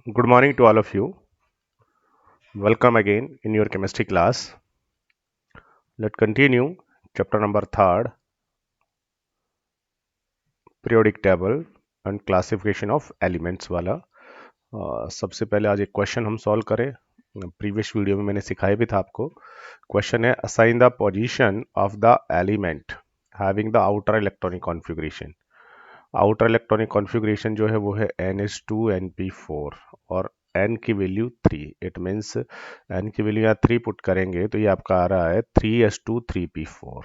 Good morning to all of you. Welcome again in your chemistry class. Let's continue chapter number 3rd, periodic table and classification of elements वाला। सबसे पहले आज एक question हम solve करें। Previous video में मैंने सिखाया भी था आपको। क्वेश्चन है assign the position of the element having the outer electronic configuration. Outer electronic configuration जो है वो है NH2 NP4 और n की वैल्यू 3। इट मीन्स n की वैल्यू यहाँ 3 पुट करेंगे तो ये आपका आ रहा है 3s2 3p4।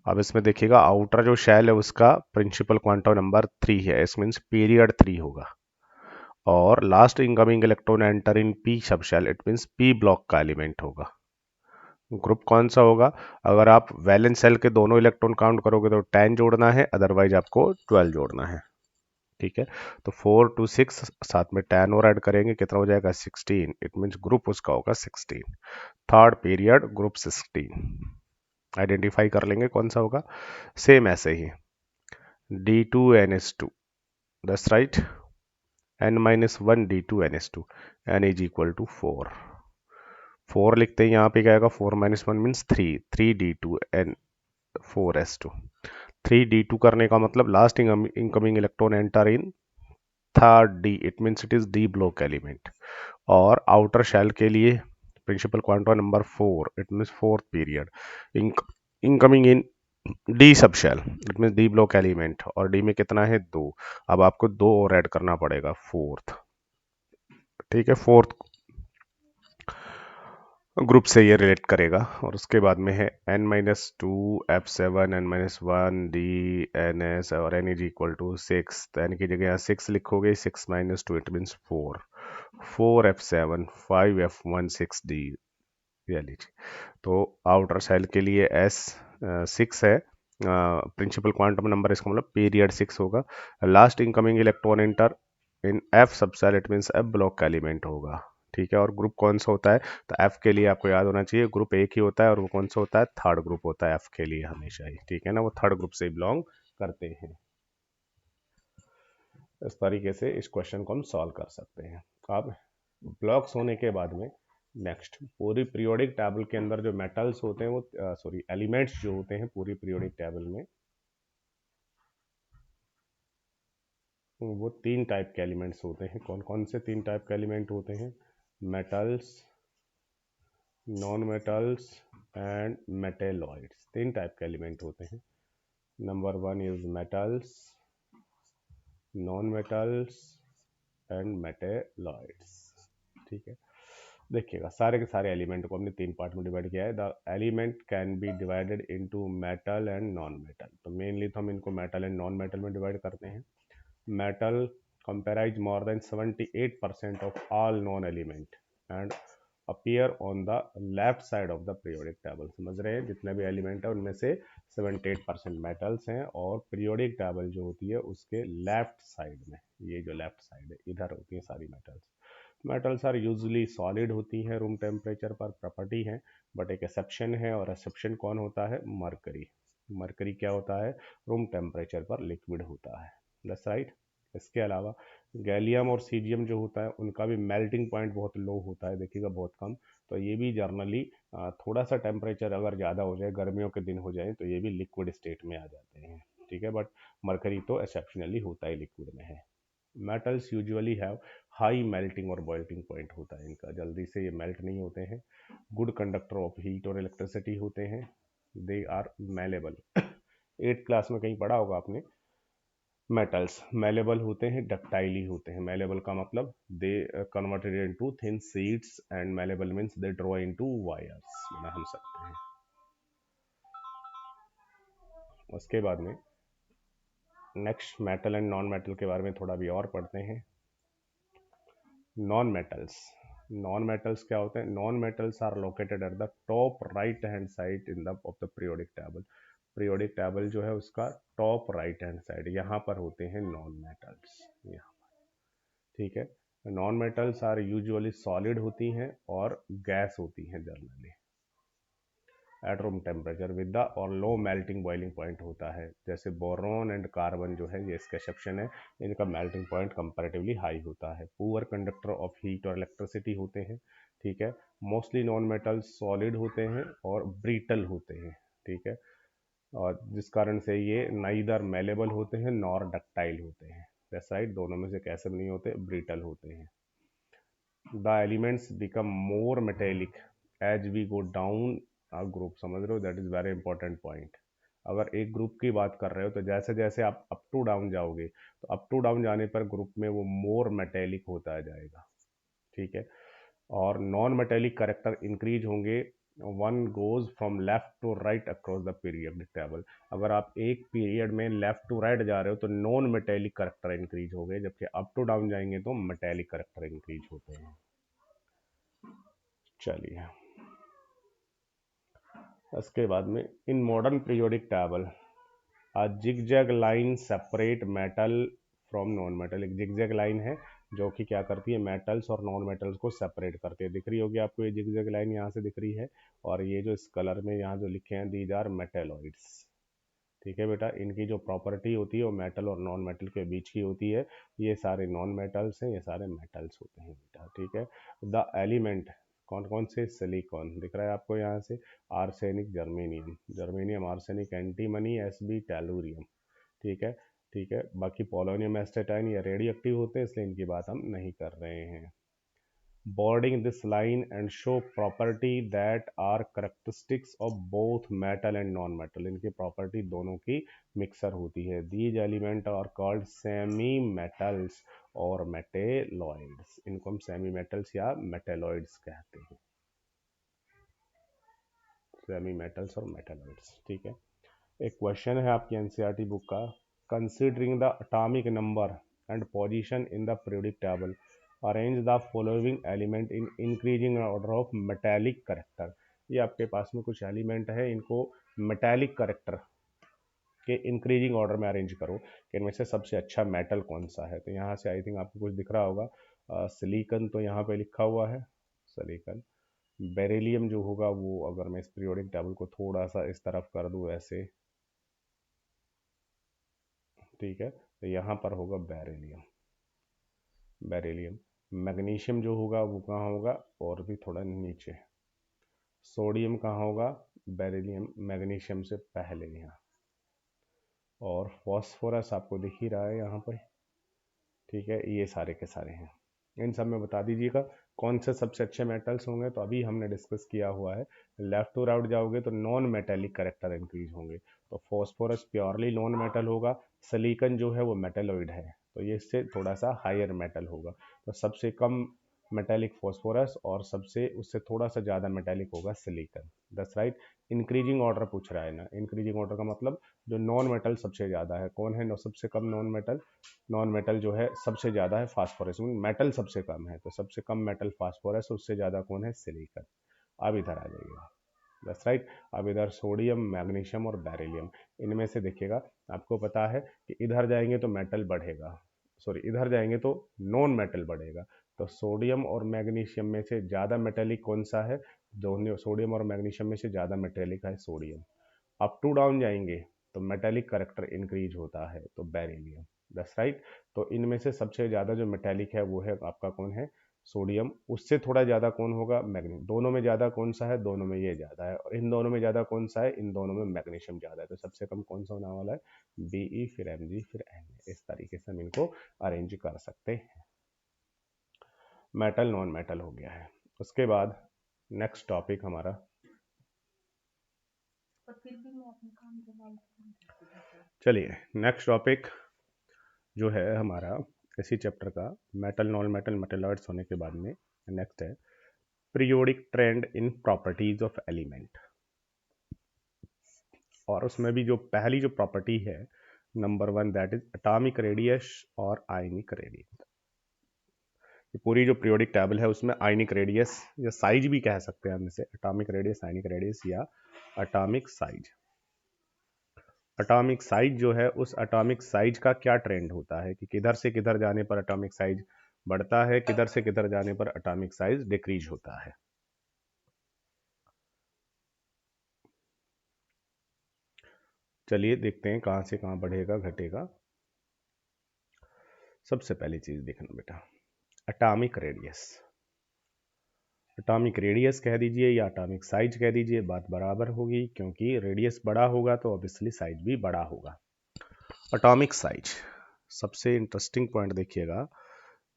अब इसमें देखिएगा आउटर जो शेल है उसका प्रिंसिपल क्वांटम नंबर 3 है। इस मीन्स पीरियड 3 होगा और last incoming electron enter in p sub shell, it means p block का एलिमेंट होगा। ग्रुप कौन सा होगा? अगर आप वैलेंस शेल के दोनों इलेक्ट्रॉन काउंट करोगे तो 10 जोड़ना है, अदरवाइज आपको 12 जोड़ना है। ठीक है, तो 4 to 6 साथ में 10 और ऐड करेंगे, कितना हो जाएगा 16। इट मीन्स ग्रुप उसका होगा 16। थर्ड पीरियड ग्रुप 16 आइडेंटिफाई कर लेंगे कौन सा होगा। सेम ऐसे ही D2NS2, that's right, n-1 D2NS2, n is equal to 4। 4 लिखते हैं, यहाँ पे क्या आएगा 4 - 1 मीन्स 3, 3D2N 4s2। 3D2 करने का मतलब last incoming electron enter in third D, it means it is D block element. और आउटर शेल के लिए principal quantum number 4, it means fourth period incoming in D sub shell, it means D block element. और D में कितना है 2। अब आपको 2 और ऐड करना पड़ेगा, फोर्थ। ठीक है, फोर्थ ग्रुप से ये रिलेट करेगा। और उसके बाद में है n-2 F7 n-1 D NS और n इज इक्वल टू 6। तो n की जगह यहाँ 6 लिखोगे, 6 - 2 it means 4। 4 F7 5 F1 6 D, ये लीजिए। तो आउटर सेल के लिए S 6 है, प्रिंसिपल क्वांटम नंबर, इसका मतलब पीरियड 6 होगा। Last incoming electron enter in F sub shell, it means F block का एलिमेंट होगा। ठीक है, और ग्रुप कौन सा होता है? तो F के लिए आपको याद होना चाहिए ग्रुप एक ही होता है, और वो कौन सा होता है? थर्ड ग्रुप होता है F के लिए हमेशा ही। ठीक है ना, वो थर्ड ग्रुप से बिलोंग करते हैं। इस तरीके से इस क्वेश्चन को हम सॉल्व कर सकते हैं। अब ब्लॉक्स होने के बाद में नेक्स्ट पूरी पीरियोडिक टेबल के अंदर जो मेटल्स होते हैं वो सॉरी एलिमेंट्स जो होते हैं पूरी पीरियोडिक टेबल में, वो 3 टाइप के एलिमेंट्स होते हैं। कौन कौन से 3 टाइप के एलिमेंट होते हैं? Metals, non metals and metalloids. 3 type के एलिमेंट होते हैं। Number 1 is metals, non metals and metalloids. ठीक है, देखिएगा सारे के सारे एलिमेंट को हमने 3 पार्ट में डिवाइड किया है। The element can be divided into metal and non metal. तो मेनली तो हम इनको मेटल एंड नॉन मेटल में डिवाइड करते हैं। Metal comprise more than 78% of all known element and appear on the left side of the periodic table। समझ रहे हैं, जितने भी एलिमेंट है उनमें से 78% मेटल्स हैं और पीरियोडिक टेबल जो होती है उसके लेफ्ट साइड में, ये जो लेफ्ट साइड है इधर होती है सारी metals. Metals are usually solid होती हैं, रूम टेम्परेचर पर प्रॉपर्टी है, बट एक एक्सेप्शन है, और एक्सेप्शन कौन होता है? मरकरी। मरकरी क्या होता है? रूम टेम्परेचर पर लिक्विड होता है। That's right. इसके अलावा गैलियम और सीजियम जो होता है उनका भी मेल्टिंग पॉइंट बहुत लो होता है, देखिएगा बहुत कम। तो ये भी जर्नली थोड़ा सा टेम्परेचर अगर ज़्यादा हो जाए, गर्मियों के दिन हो जाए, तो ये भी लिक्विड स्टेट में आ जाते हैं। ठीक है, बट मरकरी तो एक्सेप्शनली होता ही लिक्विड में है। Metals usually have high melting और बॉइल्टिंग पॉइंट होता है इनका, जल्दी से ये मेल्ट नहीं होते हैं। गुड कंडक्टर ऑफ हीट और इलेक्ट्रिसिटी होते हैं। They are malleable. 8th class में कहीं पढ़ा होगा आपने, मेटल्स मेलेबल होते हैं, डक्टाइली होते हैं। मेलेबल का मतलब they converted into thin sheets and malleable means they draw into wires, बना हम सकते हैं। उसके बाद में next metal and non metal के बारे में थोड़ा भी और पढ़ते हैं। नॉन मेटल्स, नॉन मेटल्स क्या होते हैं? Non metals are located at the top right hand side in the of the periodic table. Periodic table जो है उसका टॉप राइट हैंड साइड, यहाँ पर होते हैं नॉन मेटल्स, यहाँ। ठीक है, non metals are usually solid होती हैं और गैस होती हैं generally. At room temperature with the और लो मेल्टिंग बॉइलिंग पॉइंट होता है। जैसे बोरोन एंड कार्बन जो है ये इसका एक्सेप्शन है, इनका मेल्टिंग पॉइंट कंपैरेटिवली हाई होता है। पुअर कंडक्टर ऑफ हीट और इलेक्ट्रिसिटी होते हैं, ठीक है। मोस्टली नॉन मेटल्स सॉलिड होते हैं और ब्रीटल होते हैं, ठीक है, और जिस कारण से ये नाइदर मेलेबल होते हैं नॉर डक्टाइल होते हैं। दैट्स राइट, दोनों में से कैसे नहीं होते, ब्रीटल होते हैं। The elements become more metallic as we go down a group, समझ रहे हो, that is very important point. अगर एक ग्रुप की बात कर रहे हो तो जैसे जैसे आप अप टू डाउन जाओगे तो अप टू डाउन जाने पर ग्रुप में वो मोर मेटेलिक होता जाएगा, ठीक है। और नॉन मेटेलिक करेक्टर इंक्रीज होंगे, one goes from left to right across the period table. अगर आप एक पीरियड में लेफ्ट टू राइट जा रहे हो तो नॉन मेटेलिक करेक्टर इंक्रीज हो गए, जबकि अप टू डाउन जाएंगे तो मेटेलिक करेक्टर इंक्रीज होते हैं। चलिए, इसके बाद में in modern periodic table a zigzag line separate metal from non metal. एक जिगजैग लाइन है जो कि क्या करती है, मेटल्स और नॉन मेटल्स को सेपरेट करती है। दिख रही होगी आपको ये जिगजैग लाइन, यहाँ से दिख रही है, और ये जो इस कलर में यहाँ जो लिखे हैं दीज आर मेटेलॉइड्स, ठीक है बेटा। इनकी जो प्रॉपर्टी होती है वो मेटल और नॉन मेटल के बीच की होती है। ये सारे नॉन मेटल्स हैं, ये सारे मेटल्स होते हैं बेटा, ठीक है। द एलिमेंट कौन कौन से, सिलिकॉन दिख रहा है आपको यहाँ से, arsenic, germanium, germanium arsenic, antimony, SB, tellurium, ठीक है, ठीक है। बाकी पोलोनियम, एस्टेटाइन ये रेडियो एक्टिव होते हैं, इसलिए इनकी बात हम नहीं कर रहे हैं। Boarding this line and show property that are characteristics of both metal and non-metal। इनकी प्रॉपर्टी दोनों की मिक्सर होती है। These elements are called semi metals और metalloids। इनको हम semi metals या metalloids कहते हैं, semi metals और metalloids, ठीक है। एक क्वेश्चन है आपकी एनसीईआरटी बुक का, considering the atomic number and position in the periodic table arrange the following element in increasing order of metallic character. ये आपके पास में कुछ एलिमेंट है, इनको मेटालिक करेक्टर के इंक्रीजिंग ऑर्डर में अरेंज करो कि इनमें से सबसे अच्छा मेटल कौन सा है। तो यहाँ से आई थिंक आपको कुछ दिख रहा होगा, सिलिकन तो यहाँ पे लिखा हुआ है, सिलिकन। बेरिलियम जो होगा वो, अगर मैं इस पीरियोडिक टेबल को थोड़ा सा इस तरफ कर दूँ ऐसे, ठीक है, तो यहाँ पर होगा बेरिलियम, बेरिलियम। मैग्नीशियम जो होगा वो कहाँ होगा, और भी थोड़ा नीचे। सोडियम कहाँ होगा, बेरिलियम मैग्नीशियम से पहले यहाँ। और फॉस्फोरस आपको दिख ही रहा है यहाँ पर, ठीक है। ये सारे के सारे हैं। इन सब में बता दीजिएगा कौन से सबसे अच्छे मेटल्स होंगे। तो अभी हमने डिस्कस किया हुआ है, लेफ्ट टू राइट जाओगे तो नॉन मेटेलिक करेक्टर इंक्रीज होंगे। तो फॉस्फोरस प्योरली नॉन मेटल होगा, सिलिकन जो है वो मेटेलॉइड है, तो ये इससे थोड़ा सा हायर मेटल होगा। तो सबसे कम मेटेलिक फॉस्फोरस और सबसे उससे थोड़ा सा ज़्यादा मेटेलिक होगा silicon. That's right. Increasing order पूछ रहा है ना, इंक्रीजिंग ऑर्डर का मतलब जो नॉन मेटल सबसे ज़्यादा है, कौन है सबसे कम नॉन मेटल, नॉन मेटल जो है सबसे ज़्यादा है फास्फोरस, मेटल सबसे कम है, तो सबसे कम मेटल फास्फोरस, उससे ज़्यादा कौन है, सिलिकन। अब इधर आ जाइएगा, दैट्स राइट। अब इधर सोडियम, मैग्नीशियम और बेरिलियम, इनमें से देखिएगा आपको पता है कि इधर जाएंगे तो मेटल बढ़ेगा, सॉरी इधर जाएंगे तो नॉन मेटल बढ़ेगा। तो सोडियम और मैग्नीशियम में से ज़्यादा मेटेलिक कौन सा है, दोनों सोडियम और मैग्नीशियम में से ज़्यादा मेटेलिक है सोडियम। अप टू डाउन जाएंगे तो मेटेलिक करेक्टर इंक्रीज होता है, तो बेरिलियम, दैट्स राइट। तो इनमें से सबसे ज़्यादा जो मेटेलिक है वो है आपका कौन है, सोडियम। उससे थोड़ा ज़्यादा कौन होगा, मैग्नीशियम। दोनों में ज़्यादा कौन सा है, दोनों में ये ज़्यादा है। और इन दोनों में ज़्यादा कौन सा है, इन दोनों में मैग्नीशियम ज़्यादा है। तो सबसे कम कौन सा होने वाला है, Be, फिर Mg, फिर Na। इस तरीके से हम इनको अरेंज कर सकते हैं। मेटल नॉन मेटल हो गया है। उसके बाद नेक्स्ट टॉपिक हमारा, चलिए नेक्स्ट टॉपिक जो है हमारा इसी चैप्टर का, मेटल नॉन मेटल मेटलॉइड्स होने के बाद में नेक्स्ट है periodic trend in properties of element. और उसमें भी जो पहली जो प्रॉपर्टी है number 1, that is atomic radius और आयनिक रेडियस। पूरी जो पीरियोडिक टेबल है उसमें आयनिक रेडियस या साइज भी कह सकते हैं हम इसे, एटॉमिक रेडियस, आयनिक रेडियस या एटॉमिक साइज। एटॉमिक साइज जो है, उस एटॉमिक साइज का क्या ट्रेंड होता है कि किधर से किधर जाने पर एटॉमिक साइज बढ़ता है, किधर से किधर जाने पर एटॉमिक साइज डिक्रीज होता है। चलिए देखते हैं कहाँ से कहाँ बढ़ेगा घटेगा। सबसे पहली चीज देखना बेटा, एटॉमिक रेडियस। एटॉमिक रेडियस कह दीजिए या एटॉमिक साइज कह दीजिए, बात बराबर होगी, क्योंकि रेडियस बड़ा होगा तो ऑब्वियसली साइज भी बड़ा होगा। एटॉमिक साइज, सबसे इंटरेस्टिंग पॉइंट देखिएगा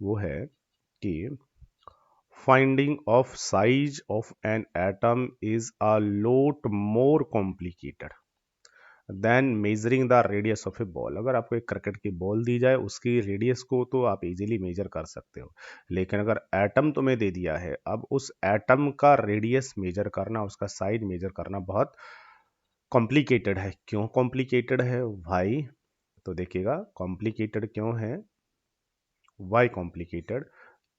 वो है कि finding of size of an atom is a lot more complicated than measuring the radius of a ball। अगर आपको एक क्रिकेट की बॉल दी जाए उसकी रेडियस को तो आप इजीली मेजर कर सकते हो, लेकिन अगर एटम तुम्हें दे दिया है, अब उस एटम का रेडियस मेजर करना, उसका साइज मेजर करना बहुत कॉम्प्लिकेटेड है। क्यों कॉम्प्लिकेटेड है भाई? तो देखिएगा कॉम्प्लिकेटेड क्यों है, वाई कॉम्प्लिकेटेड।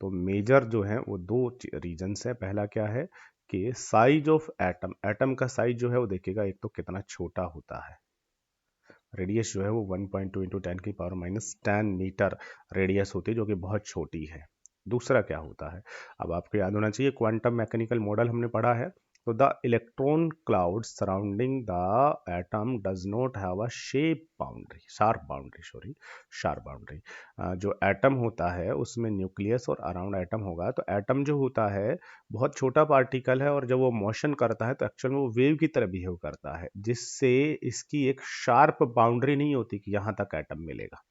तो मेजर जो है वो दो रीजन्स है। पहला क्या है कि साइज ऑफ एटम, एटम का साइज जो है वो देखिएगा एक तो कितना छोटा होता है, रेडियस जो है वो 1.2 इंटू 10 की पावर माइनस 10 मीटर रेडियस होती है, जो कि बहुत छोटी है। दूसरा क्या होता है, अब आपको याद होना चाहिए, क्वांटम मैकेनिकल मॉडल हमने पढ़ा है। तो the electron cloud surrounding the atom does not have a sharp boundary. जो एटम होता है उसमें न्यूक्लियस और अराउंड एटम होगा। तो एटम जो होता है बहुत छोटा पार्टिकल है, और जब वो मोशन करता है तो एक्चुअल में वो वेव की तरह बिहेव करता है, जिससे इसकी एक शार्प बाउंड्री नहीं होती कि यहाँ तक एटम मिलेगा,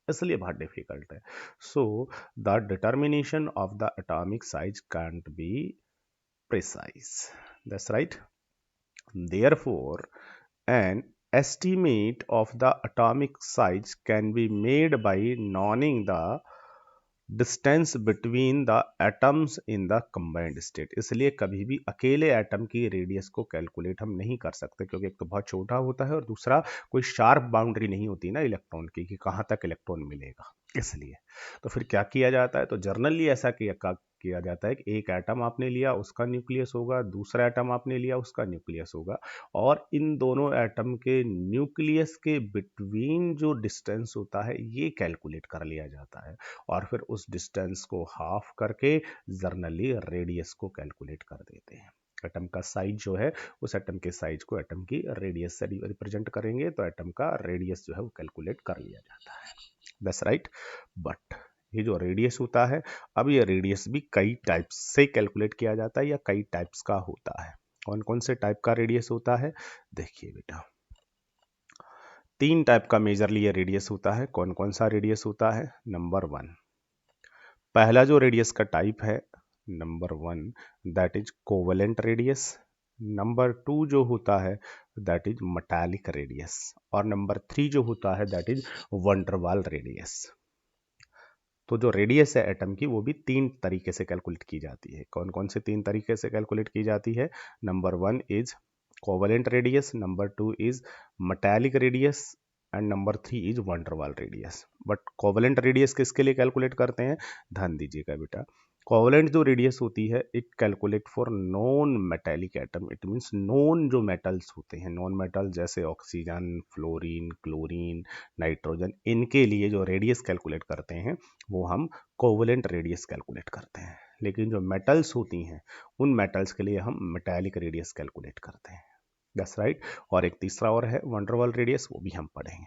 इसलिए बहुत डिफिकल्ट है। So the determination of the atomic size can't be precise, that's right. Therefore, an estimate of the atomic size can be made by knowing the distance between the atoms in the combined state. इसलिए कभी भी अकेले atom की radius को calculate हम नहीं कर सकते, क्योंकि एक तो बहुत छोटा होता है और दूसरा कोई शार्प बाउंड्री नहीं होती ना इलेक्ट्रॉन की कि कहाँ तक इलेक्ट्रॉन मिलेगा, इसलिए। तो फिर क्या किया जाता है, तो जर्नली ऐसा किया जाता है कि एक एटम आपने लिया उसका न्यूक्लियस होगा, दूसरा एटम आपने लिया उसका न्यूक्लियस होगा, और इन दोनों एटम के न्यूक्लियस के बिटवीन जो डिस्टेंस होता है ये कैलकुलेट कर लिया जाता है, और फिर उस डिस्टेंस को हाफ करके जर्नली रेडियस को कैलकुलेट कर देते हैं। एटम का साइज जो है, उस एटम के साइज को एटम की रेडियस से रिप्रेजेंट करेंगे, तो एटम का रेडियस जो है वो कैलकुलेट कर लिया जाता है, दैट्स राइट। बट ये जो रेडियस होता है, अब ये रेडियस भी कई टाइप्स से कैलकुलेट किया जाता है या कई टाइप्स का होता है। कौन कौन से टाइप का रेडियस होता है, देखिए बेटा, 3 टाइप का मेजरली ये रेडियस होता है। कौन कौन सा रेडियस होता है? नंबर 1, पहला जो रेडियस का टाइप है, number 1, that is covalent radius. Number 2 जो होता है दैट इज मेटालिक रेडियस, और नंबर 3 जो होता है दैट इज वंडरवाल रेडियस। तो जो रेडियस है एटम की वो भी 3 तरीके से कैलकुलेट की जाती है। कौन कौन से 3 तरीके से कैलकुलेट की जाती है? Number 1 is covalent radius, number 2 is metallic radius, and number 3 is van der Waals radius. But covalent radius किसके लिए कैलकुलेट करते हैं? ध्यान दीजिएगा बेटा, कोवेलेंट जो रेडियस होती है it calculate for non metallic atom. It means non जो मेटल्स होते हैं, नॉन मेटल जैसे ऑक्सीजन, फ्लोरीन, क्लोरीन, नाइट्रोजन, इनके लिए जो रेडियस कैलकुलेट करते हैं वो हम कोवेलेंट रेडियस कैलकुलेट करते हैं। लेकिन जो मेटल्स होती हैं उन मेटल्स के लिए हम मेटालिक रेडियस कैलकुलेट करते हैं, दैट्स राइट। और एक तीसरा और है वंडरवाल रेडियस, वो भी हम पढ़ेंगे।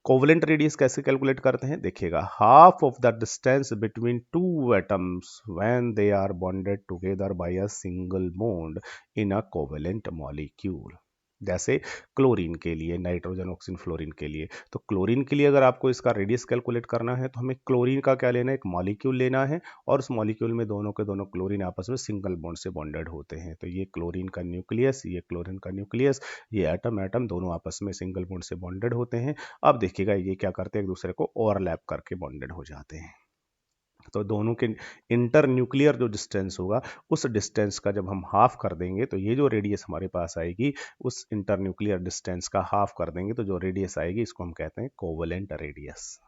कोवेलेंट रेडियस कैसे कैलकुलेट करते हैं? देखिएगा, half of the distance between two atoms when they are bonded together by a single bond in a covalent molecule. जैसे क्लोरीन के लिए, नाइट्रोजन, ऑक्सीजन, फ्लोरीन के लिए। तो क्लोरीन के लिए अगर आपको इसका रेडियस कैलकुलेट करना है तो हमें क्लोरीन का क्या लेना है, एक मॉलिक्यूल लेना है, और उस मॉलिक्यूल में दोनों के दोनों क्लोरीन आपस में सिंगल बॉन्ड से बॉन्डेड होते हैं। तो ये क्लोरीन का न्यूक्लियस, ये क्लोरीन का न्यूक्लियस, ये एटम दोनों आपस में सिंगल बॉन्ड से बॉन्डेड होते हैं। अब देखिएगा ये क्या करते हैं, एक दूसरे को ओवरलैप करके बॉन्डेड हो जाते हैं। तो दोनों के इंटर न्यूक्लियर जो डिस्टेंस होगा, उस डिस्टेंस का जब हम हाफ कर देंगे तो ये जो रेडियस हमारे पास आएगी, उस इंटर न्यूक्लियर डिस्टेंस का हाफ कर देंगे तो जो रेडियस आएगी इसको हम कहते हैं covalent radius,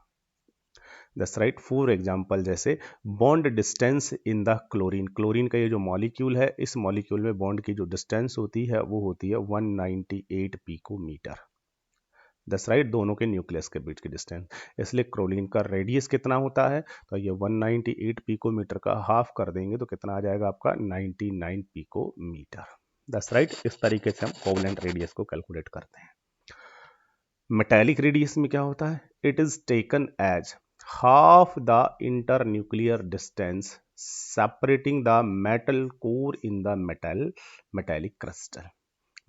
that's right. For example, जैसे bond distance in the chlorine, chlorine का ये जो मॉलिक्यूल है, इस मॉलिक्यूल में बॉन्ड की जो डिस्टेंस होती है वो होती है 198 पिकोमीटर, दैट्स राइट, दोनों के न्यूक्लियस के बीच की डिस्टेंस। इसलिए क्लोरीन का रेडियस कितना होता है, तो ये 198 पिकोमीटर का हाफ कर देंगे तो कितना आ जाएगा आपका 99 पिकोमीटर, दैट्स राइट। इस तरीके से हम कोवेलेंट रेडियस को कैलकुलेट करते हैं। मेटेलिक रेडियस में क्या होता है, it is taken as half the inter nuclear distance separating the metal core in the metallic crystal.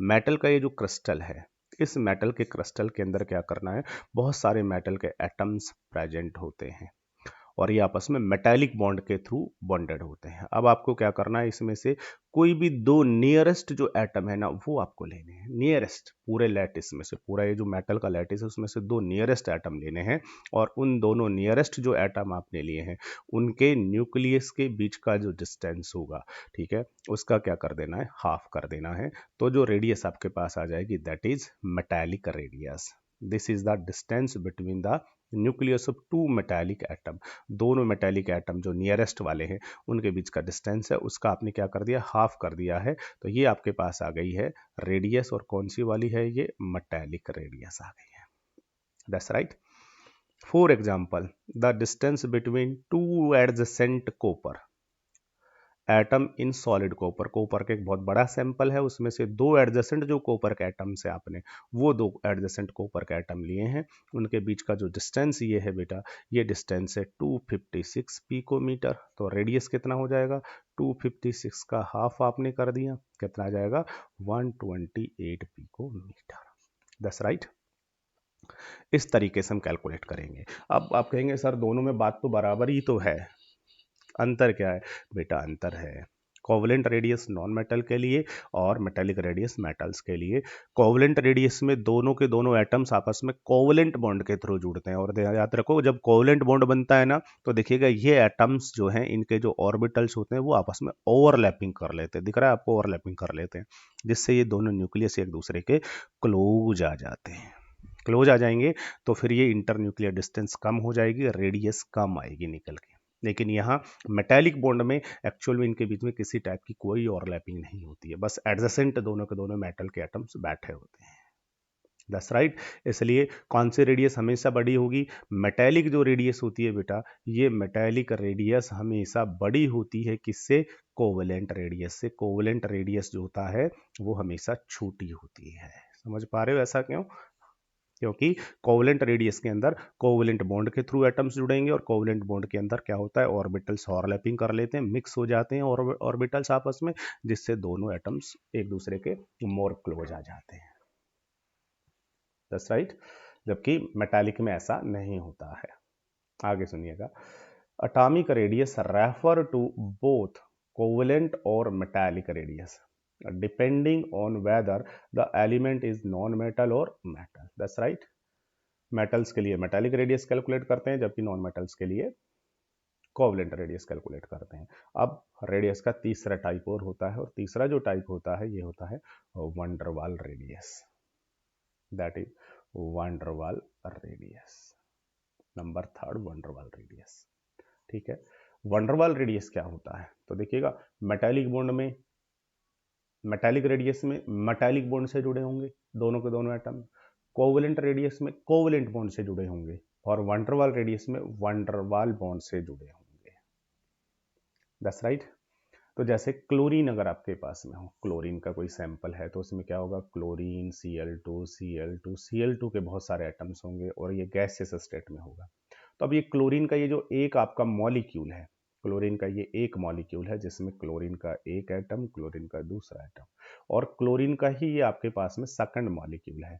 Metal का ये जो क्रिस्टल है, इस मेटल के क्रिस्टल के अंदर क्या करना है, बहुत सारे मेटल के एटम्स प्रेजेंट होते हैं और ये आपस में मेटालिक बॉन्ड के थ्रू बॉन्डेड होते हैं। अब आपको क्या करना है, इसमें से कोई भी दो नियरेस्ट जो एटम है ना वो आपको लेने हैं। नियरेस्ट पूरे लैटिस में से, पूरा ये जो मेटल का लैटिस है उसमें से दो नियरेस्ट एटम लेने हैं और उन दोनों नियरेस्ट जो एटम आपने लिए हैं उनके न्यूक्लियस के बीच का जो डिस्टेंस होगा, ठीक है, उसका क्या कर देना है, हाफ कर देना है। तो जो रेडियस आपके पास आ जाएगी that is metallic radius. This is the distance between the nucleus of two metallic atom. दोनों मेटालिक एटम जो नियरेस्ट वाले हैं उनके बीच का डिस्टेंस है, उसका आपने क्या कर दिया, हाफ कर दिया है। तो ये आपके पास आ गई है रेडियस, और कौन सी वाली है, ये मेटालिक रेडियस आ गई है। That's right. For example, the distance between two adjacent copper atom in solid copper. Copper का एक बहुत बड़ा सैंपल है, उसमें से दो एडजेसेंट जो कॉपर के एटम्स है आपने वो दो एडजेसेंट कॉपर के एटम लिए हैं, उनके बीच का जो डिस्टेंस ये है बेटा, ये डिस्टेंस है 256 पिकोमीटर। तो रेडियस कितना हो जाएगा, 256 का हाफ आपने कर दिया, कितना आ जाएगा, 128 पिकोमीटर। That's right. इस तरीके से हम कैलकुलेट करेंगे। अब आप कहेंगे सर दोनों में बात तो बराबर ही तो है, अंतर क्या है बेटा, अंतर है कोवलेंट रेडियस नॉन मेटल के लिए और मेटेलिक रेडियस मेटल्स के लिए। कोवलेंट रेडियस में दोनों के दोनों एटम्स आपस में कोवलेंट बॉन्ड के थ्रू जुड़ते हैं, और याद रखो जब कोवलेंट बॉन्ड बनता है ना तो देखिएगा ये एटम्स जो हैं इनके जो ऑर्बिटल्स होते हैं वो आपस में ओवरलैपिंग कर लेते हैं, दिख रहा है आपको, ओवरलैपिंग कर लेते हैं, जिससे ये दोनों न्यूक्लियस एक दूसरे के क्लोज आ जाते हैं। क्लोज आ जाएंगे तो फिर ये इंटर न्यूक्लियर डिस्टेंस कम हो जाएगी, रेडियस कम आएगी निकल के। लेकिन यहाँ मेटालिक बॉन्ड में एक्चुअल में इनके बीच में किसी टाइप की कोई ओवरलैपिंग नहीं होती है, बस एडजेसेंट दोनों के दोनों मेटल के एटम्स बैठे होते हैं। That's right. इसलिए कौन सी रेडियस हमेशा बड़ी होगी, मेटालिक जो रेडियस होती है बेटा, ये मेटालिक रेडियस हमेशा बड़ी होती है किससे, कोवेलेंट रेडियस से। कोवेलेंट रेडियस जो होता है वो हमेशा छोटी होती है। समझ पा रहे हो ऐसा क्यों, क्योंकि कोवलेंट रेडियस के अंदर कोवलेंट बॉन्ड के थ्रू एटम्स जुड़ेंगे और कोवलेंट बॉन्ड के अंदर क्या होता है, ऑर्बिटल्स ओवरलैपिंग कर लेते हैं, मिक्स हो जाते हैं और ऑर्बिटल्स आपस में, जिससे दोनों एटम्स एक दूसरे के मोर क्लोज आ जाते हैं। That's right. जबकि मेटालिक में ऐसा नहीं होता है। आगे सुनिएगा, atomic radius refer to both covalent और metallic radius depending on whether the element is non metal और मेटल। That's right. मेटल्स के लिए मेटालिक रेडियस कैलकुलेट करते हैं, जबकि नॉन मेटल्स के लिए कोवलेंट रेडियस कैलकुलेट करते हैं। अब रेडियस का तीसरा टाइप और होता है, और तीसरा जो टाइप होता है ये होता है van der Waals radius. That is van der Waals radius, number third van der Waals radius. ठीक है, वंडरवाल रेडियस क्या होता है, तो देखिएगा मेटालिक बॉन्ड में, मेटालिक रेडियस में मेटालिक बॉन्ड से जुड़े होंगे दोनों के दोनों एटम, कोवलेंट रेडियस में कोवलेंट बॉन्ड से जुड़े होंगे, और वंडरवाल रेडियस में वंडरवाल बॉन्ड से जुड़े होंगे। That's right. तो जैसे क्लोरीन अगर आपके पास में हो, क्लोरीन का कोई सैंपल है तो उसमें क्या होगा, क्लोरीन Cl2 Cl2 Cl2 के बहुत सारे एटम्स होंगे और ये गैसियस स्टेट में होगा। तो अब ये क्लोरीन का ये जो एक आपका मॉलिक्यूल है, क्लोरीन का ये एक मॉलिक्यूल है जिसमें क्लोरीन का एक एटम, क्लोरीन का दूसरा एटम, और क्लोरीन का ही ये आपके पास में सेकंड मॉलिक्यूल है।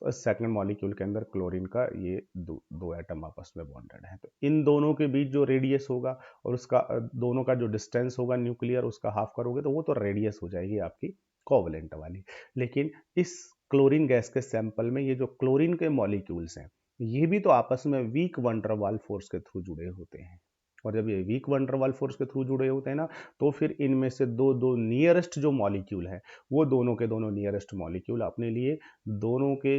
तो इस सेकंड मॉलिक्यूल के अंदर क्लोरीन का ये दो एटम आपस में बॉन्डेड है। तो इन दोनों के बीच जो रेडियस होगा और उसका दोनों का जो डिस्टेंस होगा न्यूक्लियर, उसका हाफ करोगे तो वो तो रेडियस हो जाएगी आपकी कोवलेंट वाली। लेकिन इस क्लोरीन गैस के सैंपल में ये जो क्लोरीन के मॉलिक्यूल्स हैं ये भी तो आपस में वीक वंडरवाल फोर्स के थ्रू जुड़े होते हैं, और जब ये वीक वंडरवाल फोर्स के थ्रू जुड़े होते हैं ना तो फिर इनमें से दो दो नियरेस्ट जो मॉलिक्यूल है वो दोनों के दोनों नियरेस्ट मॉलिक्यूल अपने लिए दोनों के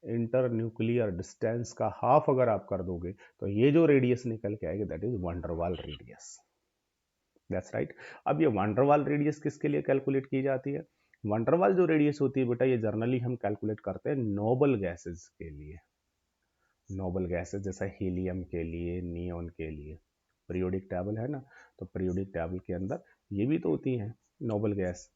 इंटर न्यूक्लियर डिस्टेंस का हाफ अगर आप कर दोगे तो ये जो रेडियस निकल के आएगी that is van der Waals radius. That's right. अब ये वंडरवाल रेडियस किसके लिए कैलकुलेट की जाती है, वंडरवाल जो रेडियस होती है बेटा ये जर्नली हम कैलकुलेट करते हैं नोबल गैसेस के लिए। नोबल गैसेस जैसा हीलियम के लिए, नियोन के लिए, पीरियोडिक टेबल है ना, तो पीरियोडिक टेबल के अंदर ये भी तो होती हैं नोबल गैस।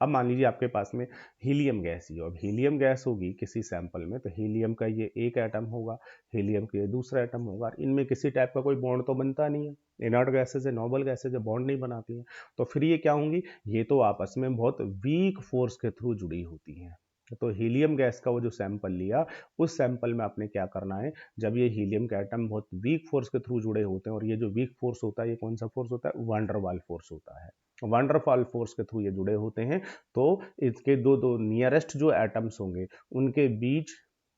अब मान लीजिए आपके पास में हीलियम गैस ही हो, अब हीलियम गैस होगी किसी सैंपल में, तो हीलियम का ये एक एटम होगा, हीलियम का ये दूसरा एटम होगा, और इनमें किसी टाइप का कोई बॉन्ड तो बनता नहीं है, इनर्ट गैसेज है, नोबल गैसेज है, बॉन्ड नहीं बनाती हैं, तो फिर ये क्या होंगी, ये तो आपस में बहुत वीक फोर्स के थ्रू जुड़ी होती हैं। तो हीलियम गैस का वो जो सैंपल लिया, उस सैंपल में आपने क्या करना है, जब ये हीलियम के एटम बहुत वीक फोर्स के थ्रू जुड़े होते हैं, और ये जो वीक फोर्स होता है ये कौन सा फोर्स होता है, वान डर वाल फोर्स होता है, वान डर वाल फोर्स के थ्रू ये जुड़े होते हैं, तो इसके दो दो नियरेस्ट जो एटम्स होंगे उनके बीच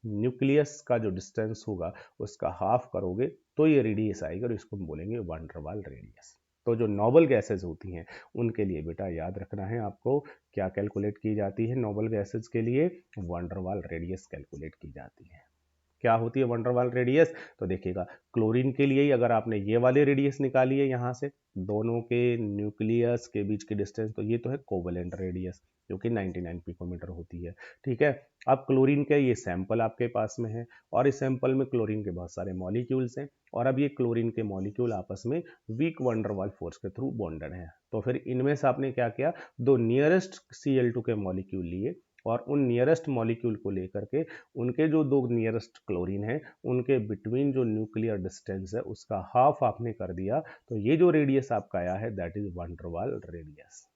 न्यूक्लियस का जो डिस्टेंस होगा उसका हाफ करोगे तो ये रेडियस आएगा, और इसको हम बोलेंगे वान डर वाल रेडियस। तो जो नोबल गैसेज होती हैं उनके लिए बेटा याद रखना है आपको, क्या कैलकुलेट की जाती है नोबल गैसेज के लिए, वान डर वाल रेडियस कैलकुलेट की जाती है। क्या होती है वान डर वाल रेडियस, तो देखिएगा क्लोरीन के लिए ही अगर आपने ये वाले रेडियस निकाली है यहाँ से, दोनों के न्यूक्लियस के बीच की डिस्टेंस, तो ये तो है कोवेलेंट रेडियस जो कि 99 पिकोमीटर होती है, ठीक है। अब क्लोरीन का ये सैंपल आपके पास में है, और इस सैंपल में क्लोरीन के बहुत सारे मॉलिक्यूल्स हैं, और अब ये क्लोरीन के मॉलिक्यूल आपस में वीक वान डर वाल फोर्स के थ्रू बॉन्डेड हैं, तो फिर इनमें से आपने क्या किया, दो नियरेस्ट Cl2 के मॉलिक्यूल लिए, और उन नियरेस्ट मॉलिक्यूल को लेकर के उनके जो दो नियरेस्ट क्लोरीन है उनके बिटवीन जो न्यूक्लियर डिस्टेंस है उसका हाफ आपने कर दिया, तो ये जो रेडियस आपका आया है दैट इज वान डर वाल रेडियस।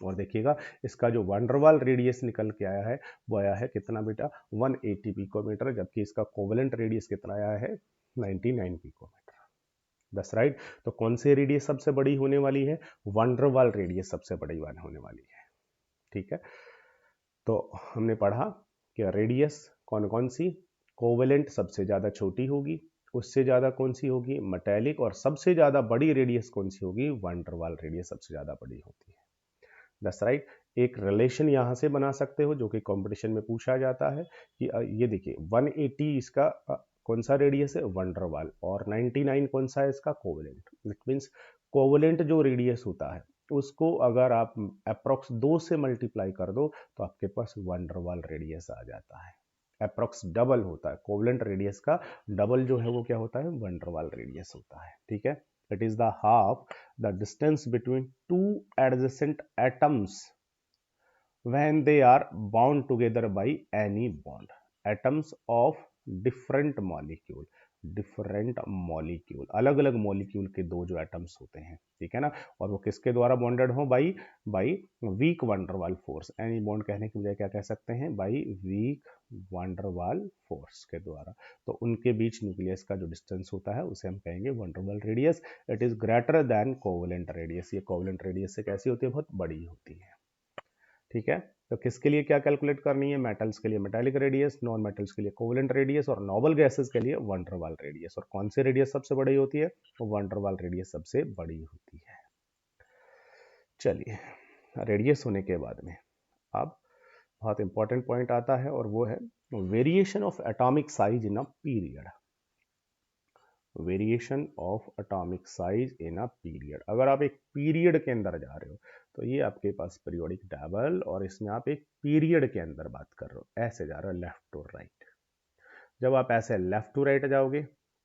और देखिएगा इसका जो वान डर वाल रेडियस निकल के आया है वो आया है कितना बेटा, 180 पिकोमीटर, जबकि इसका कोवेलेंट रेडियस कितना आया है, 99 पिकोमीटर। दस राइट। तो कौन सी रेडियस सबसे बड़ी होने वाली है, वान डर वाल रेडियस सबसे बड़ी होने वाली है, ठीक है। तो हमने पढ़ा कि रेडियस कौन कौन सी, कोवेलेंट सबसे ज़्यादा छोटी होगी, उससे ज़्यादा कौन सी होगी मेटेलिक, और सबसे ज़्यादा बड़ी रेडियस कौन सी होगी, वान डर वाल रेडियस सबसे ज़्यादा बड़ी होती है। That's right. एक रिलेशन यहाँ से बना सकते हो जो कि कंपटीशन में पूछा जाता है कि ये देखिए 180 इसका कौन सा रेडियस है, वान डर वाल, और 99 कौन सा है इसका, कोवेलेंट। इट मीन्स कोवेलेंट जो रेडियस होता है उसको अगर आप अप्रोक्स 2 से मल्टीप्लाई कर दो तो आपके पास वान डर वाल रेडियस आ जाता है। अप्रोक्स डबल होता है कोवेलेंट रेडियस का, डबल जो है वो क्या होता है, वान डर वाल रेडियस होता है, ठीक है। It is the half the distance between two adjacent atoms when they are bound together by any bond. Atoms of different molecule, different molecule, अलग अलग मॉलिक्यूल के दो जो एटम्स होते हैं, ठीक है ना, और वो किसके द्वारा बॉन्डेड हो, बाई बाई वीक वान डर वाल फोर्स, एनी बॉन्ड कहने की बजाय क्या कह सकते हैं, बाई वीक वान डर वाल फोर्स के द्वारा। तो उनके बीच न्यूक्लियस का जो डिस्टेंस होता है उसे हम कहेंगे वान डर वाल radius. It is greater than covalent radius, ये कोवेलेंट रेडियस से कैसी होती है, बहुत बड़ी होती है, ठीक है। तो किसके लिए क्या कैलकुलेट करनी है, मेटल्स के लिए मेटालिक रेडियस, नॉन मेटल्स के लिए कोवेलेंट रेडियस, और नोबल गैसेस के लिए वान डर वाल रेडियस। और कौन सी रेडियस सबसे बड़ी होती है, वान डर वाल रेडियस सबसे बड़ी होती है। चलिए रेडियस होने के बाद में अब बहुत इंपॉर्टेंट पॉइंट आता है, और वो है variation of atomic size in a period. Variation of atomic size in a period, अगर आप एक पीरियड के अंदर जा रहे हो तो ये आपके पास पीरियोडिक टेबल, और इसमें आप एक पीरियड के अंदर बात कर रहे हो, ऐसे जा रहे हो लेफ्ट टू राइट। जब आप ऐसे लेफ्ट टू राइट जाओगे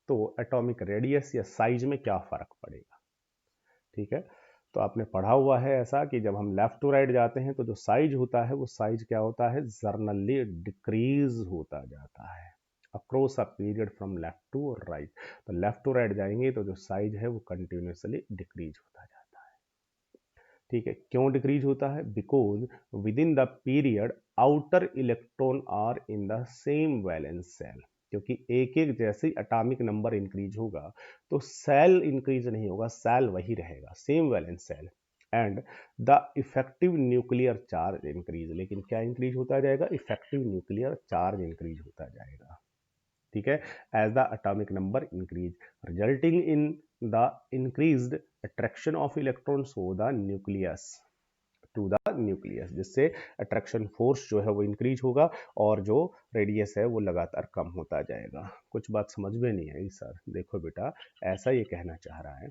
तो एटॉमिक रेडियस या साइज में क्या फर्क पड़ेगा, ठीक है। तो आपने पढ़ा हुआ है ऐसा कि जब हम लेफ्ट टू राइट जाते हैं तो जो साइज होता है वो साइज क्या होता है, जर्नली डिक्रीज होता जाता है across a period from left to right. तो लेफ्ट टू राइट जाएंगे तो जो साइज है वो कंटिन्यूसली डिक्रीज होता जाता है, ठीक है। क्यों डिक्रीज होता है, because within the period outer electron are in the same valence shell, क्योंकि एक एक जैसे एटॉमिक नंबर इंक्रीज होगा तो सेल इंक्रीज नहीं होगा, सेल वही रहेगा, same valence cell, and the effective nuclear charge increase. लेकिन क्या इंक्रीज होता जाएगा, इफेक्टिव न्यूक्लियर चार्ज इंक्रीज होता जाएगा, ठीक है, as the atomic number increase, resulting in the increased attraction of electrons to the nucleus, जिससे अट्रैक्शन फोर्स जो है वो इंक्रीज होगा और जो रेडियस है वो लगातार कम होता जाएगा। कुछ बात समझ में नहीं आई सर, देखो बेटा ऐसा ये कहना चाह रहा है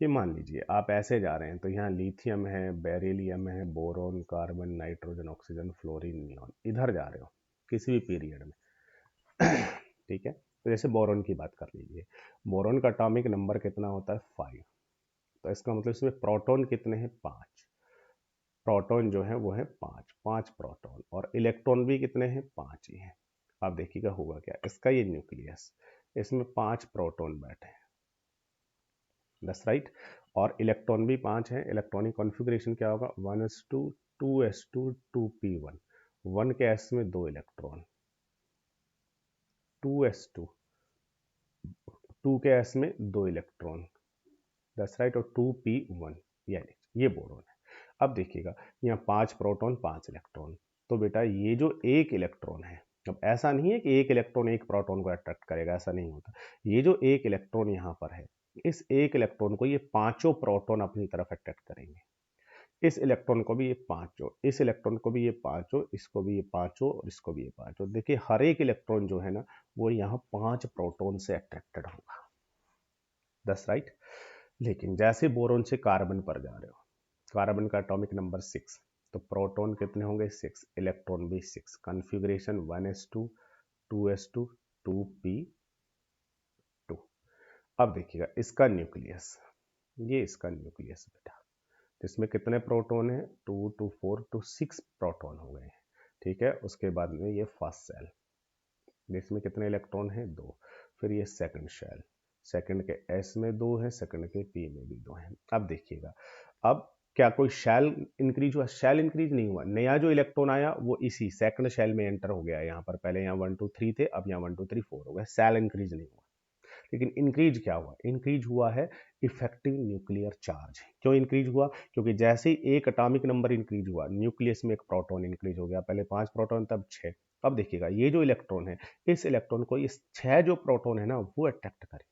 कि मान लीजिए आप ऐसे जा रहे हैं तो यहाँ लिथियम है, बेरिलियम है, boron, carbon, nitrogen, oxygen, fluorine, neon, इधर जा रहे हो किसी भी पीरियड में ठीक है। तो जैसे बोरोन की बात कर लीजिए, बोरोन का एटॉमिक नंबर कितना होता है, 5, तो इसका मतलब इसमें प्रोटॉन कितने हैं, 5, प्रोटॉन जो है वो है 5, 5 प्रोटॉन, और इलेक्ट्रॉन भी कितने हैं, 5 ही हैं। आप देखिएगा होगा क्या, इसका ये न्यूक्लियस, इसमें 5 प्रोटॉन बैठे हैं, दैट्स राइट, और इलेक्ट्रॉन भी 5 हैं। इलेक्ट्रॉनिक कॉन्फ़िगरेशन क्या होगा, 1s2 2s2 2p1, 1 के s में 2 इलेक्ट्रॉन, 2s2 2 के s में 2 इलेक्ट्रॉन, दैट्स राइट, और 2p1, यानी ये बोरोन है। अब देखिएगा यहाँ 5 प्रोटॉन 5 इलेक्ट्रॉन, तो बेटा ये जो एक इलेक्ट्रॉन है, अब ऐसा नहीं है कि एक इलेक्ट्रॉन एक प्रोटॉन को अट्रैक्ट करेगा, ऐसा नहीं होता। ये जो एक इलेक्ट्रॉन यहाँ पर है, इस एक इलेक्ट्रॉन को ये पांचों प्रोटॉन अपनी तरफ अट्रैक्ट करेंगे। इस इलेक्ट्रॉन को भी ये पांचों, इस इलेक्ट्रॉन को भी ये पांचों, इसको भी ये पांचों, और इसको भी ये पांचों। देखिए हर एक इलेक्ट्रॉन जो है ना, वो यहाँ 5 प्रोटॉन से अट्रैक्टेड होगा, दैट्स राइट। लेकिन जैसे बोरोन से कार्बन पर जा रहे हो, कार्बन का एटॉमिक नंबर 6, तो प्रोटॉन कितने होंगे, 6, इलेक्ट्रॉन भी 6, कॉन्फ़िगरेशन 1s2 2s2 2p2। अब देखिएगा इसका न्यूक्लियस, ये इसका न्यूक्लियस बेटा, इसमें कितने प्रोटॉन है, 2 2 4 2 6 प्रोटॉन हो गए, ठीक है। उसके बाद में ये फर्स्ट सेल, इसमें कितने इलेक्ट्रॉन है, 2। फिर ये सेकंड शेल, सेकंड के एस में 2 है, सेकंड के पी में भी 2 है। अब देखिएगा, अब क्या कोई शेल इंक्रीज हुआ, शेल इंक्रीज नहीं हुआ, नया जो इलेक्ट्रॉन आया वो इसी सेकंड शेल में एंटर हो गया। यहाँ पर पहले यहाँ 1 2 3 थे, अब यहाँ 1 2 3 4 हो गए, शेल इंक्रीज नहीं हुआ। लेकिन इंक्रीज क्या हुआ, इंक्रीज हुआ है इफेक्टिव न्यूक्लियर चार्ज। क्यों इंक्रीज हुआ, क्योंकि जैसे ही एक एटॉमिक नंबर इंक्रीज हुआ, न्यूक्लियस में एक प्रोटॉन इंक्रीज हो गया, पहले 5 प्रोटॉन तब 6। अब देखिएगा ये जो इलेक्ट्रॉन है, इस इलेक्ट्रॉन को इस 6 जो प्रोटॉन है ना वो अट्रैक्ट करें,